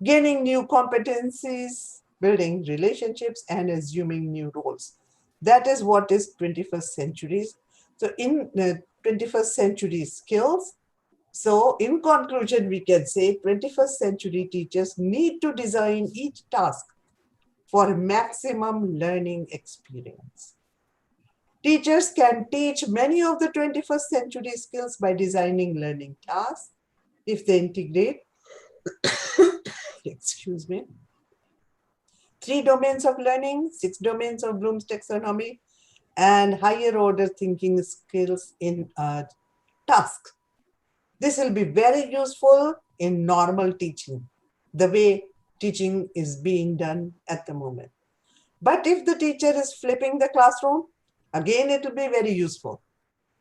gaining new competencies, building relationships, and assuming new roles. That is what is 21st century. So in the 21st century skills, so in conclusion, we can say 21st century teachers need to design each task for maximum learning experience. Teachers can teach many of the 21st century skills by designing learning tasks if they integrate, excuse me, 3 domains of learning, 6 domains of Bloom's taxonomy, and higher order thinking skills in a task. This will be very useful in normal teaching, the way teaching is being done at the moment. But if the teacher is flipping the classroom, again, it will be very useful.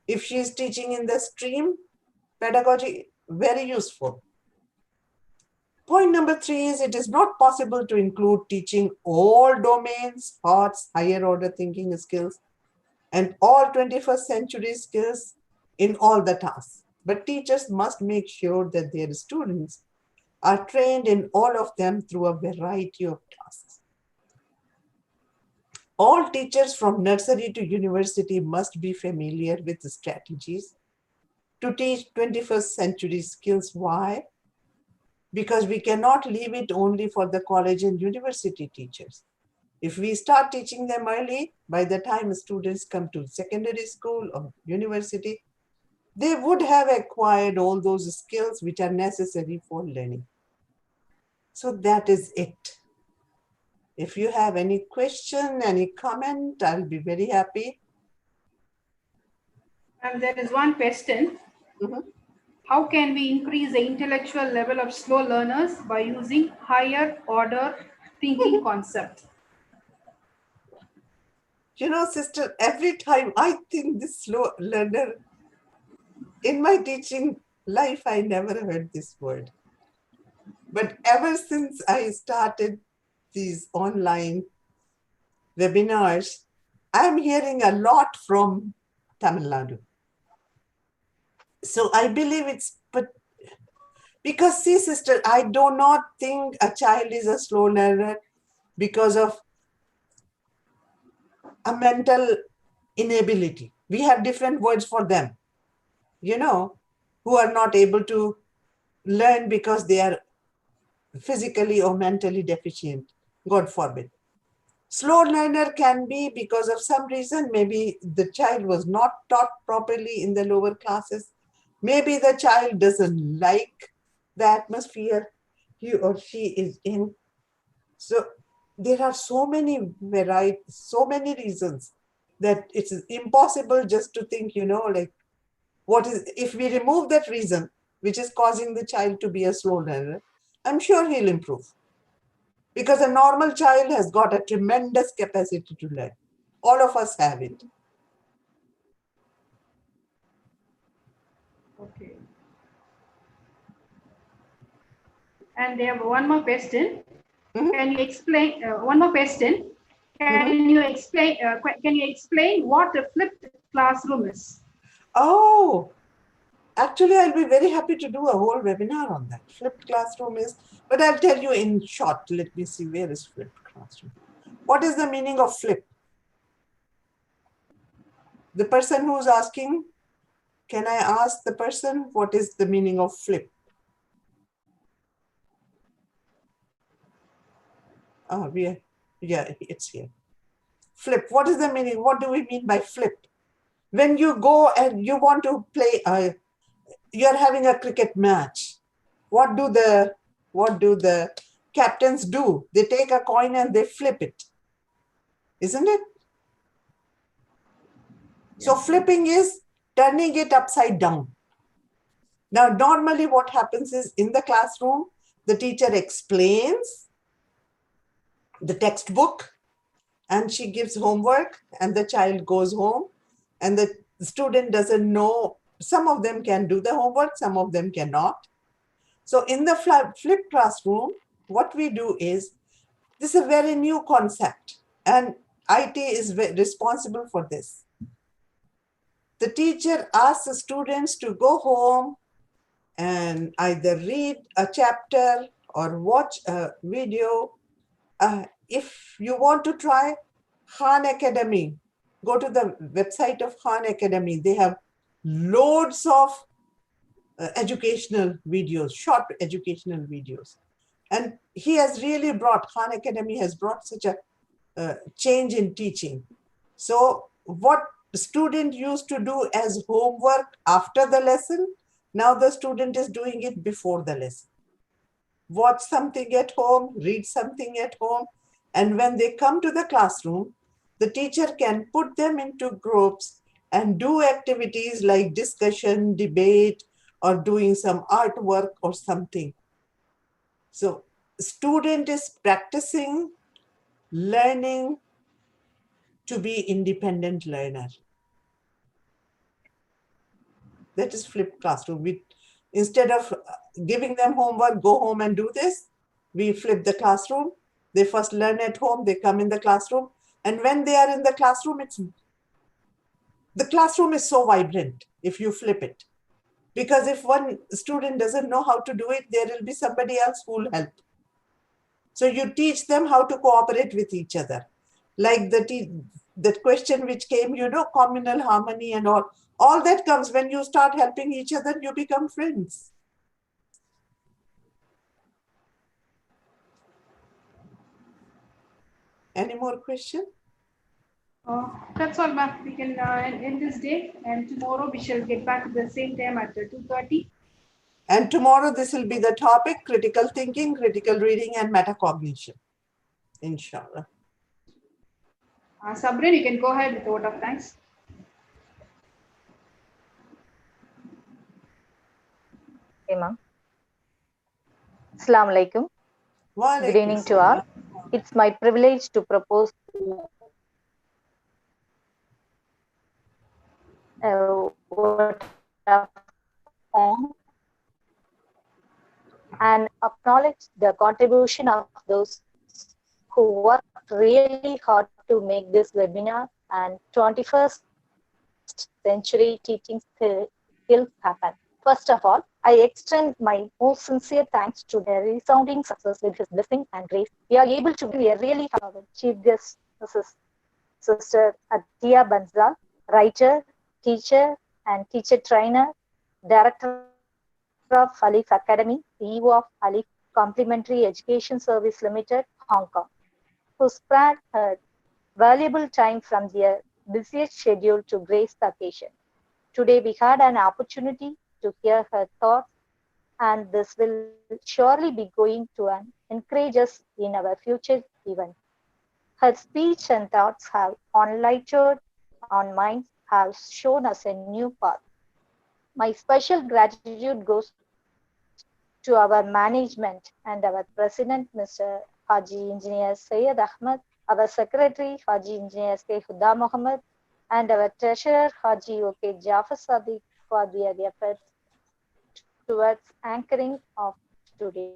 If she is teaching in the stream pedagogy, very useful. Point number 3 is it is not possible to include teaching all domains, thoughts, higher order thinking skills, and all 21st century skills in all the tasks. But teachers must make sure that their students are trained in all of them through a variety of tasks. All teachers from nursery to university must be familiar with the strategies to teach 21st century skills. Why? Because we cannot leave it only for the college and university teachers. If we start teaching them early, by the time students come to secondary school or university, they would have acquired all those skills which are necessary for learning. So that is it. If you have any question, any comment, I'll be very happy. And there is one question. Mhm. How can we increase the intellectual level of slow learners by using higher order thinking concept? You know, sister, every time I think this slow learner, in my teaching life, I never heard this word. But ever since I started these online webinars, I'm hearing a lot from Tamil Nadu. So I believe it's, but because see, sister, I do not think a child is a slow learner because of a mental inability. We have different words for them, you know, who are not able to learn because they are physically or mentally deficient, God forbid. Slow learner can be because of some reason. Maybe the child was not taught properly in the lower classes. Maybe the child doesn't like the atmosphere he or she is in. So there are so many varieties, so many reasons that it's impossible just to think, you know, like what is, if we remove that reason, which is causing the child to be a slow learner, I'm sure he'll improve. Because a normal child has got a tremendous capacity to learn. All of us have it. Okay. And they have one more question. Mhm. Can you explain one more question? Can Mhm. you explain? Can you explain what a flipped classroom is? Oh, actually, I'll be very happy to do a whole webinar on that. Flipped classroom is, but I'll tell you in short. Let me see, where is flipped classroom? What is the meaning of flip? The person who's asking, can I ask the person what is the meaning of flip? Oh, yeah, it's here. Flip, what is the meaning? What do we mean by flip? When you go and you want to play, you're having a cricket match. What do the captains do? They take a coin and they flip it, isn't it? So flipping is turning it upside down. Now, normally what happens is in the classroom, the teacher explains the textbook and she gives homework and the child goes home and the student doesn't know. Some of them can do the homework, some of them cannot. So in the flipped classroom, what we do is, this is a very new concept and IT is responsible for this. The teacher asks the students to go home and either read a chapter or watch a video. If you want to try Khan Academy, go to the website of Khan Academy. They have loads of educational videos, short educational videos. And he has really brought, Khan Academy has brought such a change in teaching. So what the student used to do as homework after the lesson, now the student is doing it before the lesson. Watch something at home, read something at home, and when they come to the classroom, the teacher can put them into groups and do activities like discussion, debate, or doing some artwork or something. So student is practicing learning to be independent learner. That is flipped classroom. Instead of giving them homework, go home and do this, we flip the classroom. They first learn at home, they come in the classroom. And when they are in the classroom, the classroom is so vibrant if you flip it. Because if one student doesn't know how to do it, there will be somebody else who will help. So you teach them how to cooperate with each other. Like that question which came, communal harmony and all that comes when you start helping each other, you become friends. Any more questions? That's all, ma'am. We can end this day, and tomorrow we shall get back at the same time at 2:30. And tomorrow this will be the topic: critical thinking, critical reading, and metacognition. Inshallah. Sabrin, you can go ahead with the vote of thanks. Okay, ma'am. Assalamu alaikum. Good evening to all. It's my privilege to propose a vote of thanks and acknowledge the contribution of those who worked really hard to make this webinar and 21st century teaching skills happen. First of all, I extend my most sincere thanks to the resounding success with his blessing and grace. We are able to be a really chief guest, Mrs. Sister Atia Bansal, writer, teacher, and teacher trainer, director of Alif Academy, CEO of Alif Complementary Education Service Limited, Hong Kong, who spared her valuable time from their busiest schedule to grace the occasion. Today, we had an opportunity to hear her thoughts, and this will surely be going to encourage us in our future events. Her speech and thoughts have enlightened on minds, have shown us a new path. My special gratitude goes to our management and our president, Mr. Haji Engineer Syed Ahmed, our secretary, Haji Engineer K. Huda Mohammed, and our treasurer, Haji O.K. Jafar Sadiq, for their efforts towards anchoring of today.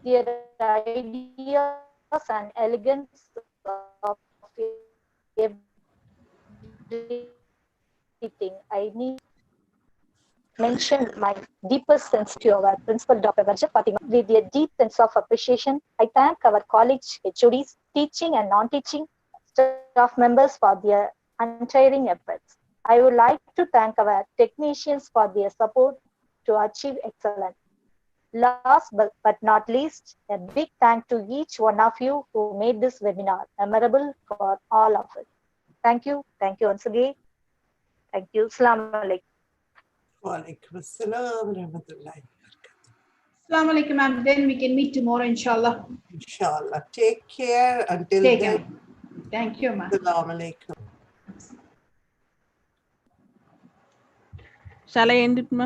Their ideas and elegance of everything. I need mention my deepest sense to our principal, Dr. Rajat Fatima. With a deep sense of appreciation, I thank our college HODs, teaching and non-teaching staff members for their untiring efforts. I would like to thank our technicians for their support to achieve excellence. Last but not least, a big thank to each one of you who made this webinar memorable for all of us. Thank you. Thank you once again. Thank you. Assalamu alaikum. Wa alaikum assalam wa rahmatullahi. Assalamu alaikum, ma'am. Then we can meet tomorrow, inshallah. Inshallah. Take care until Take then. care. Thank you, ma'am. Assalamu alaikum. Shall I end it, ma'am?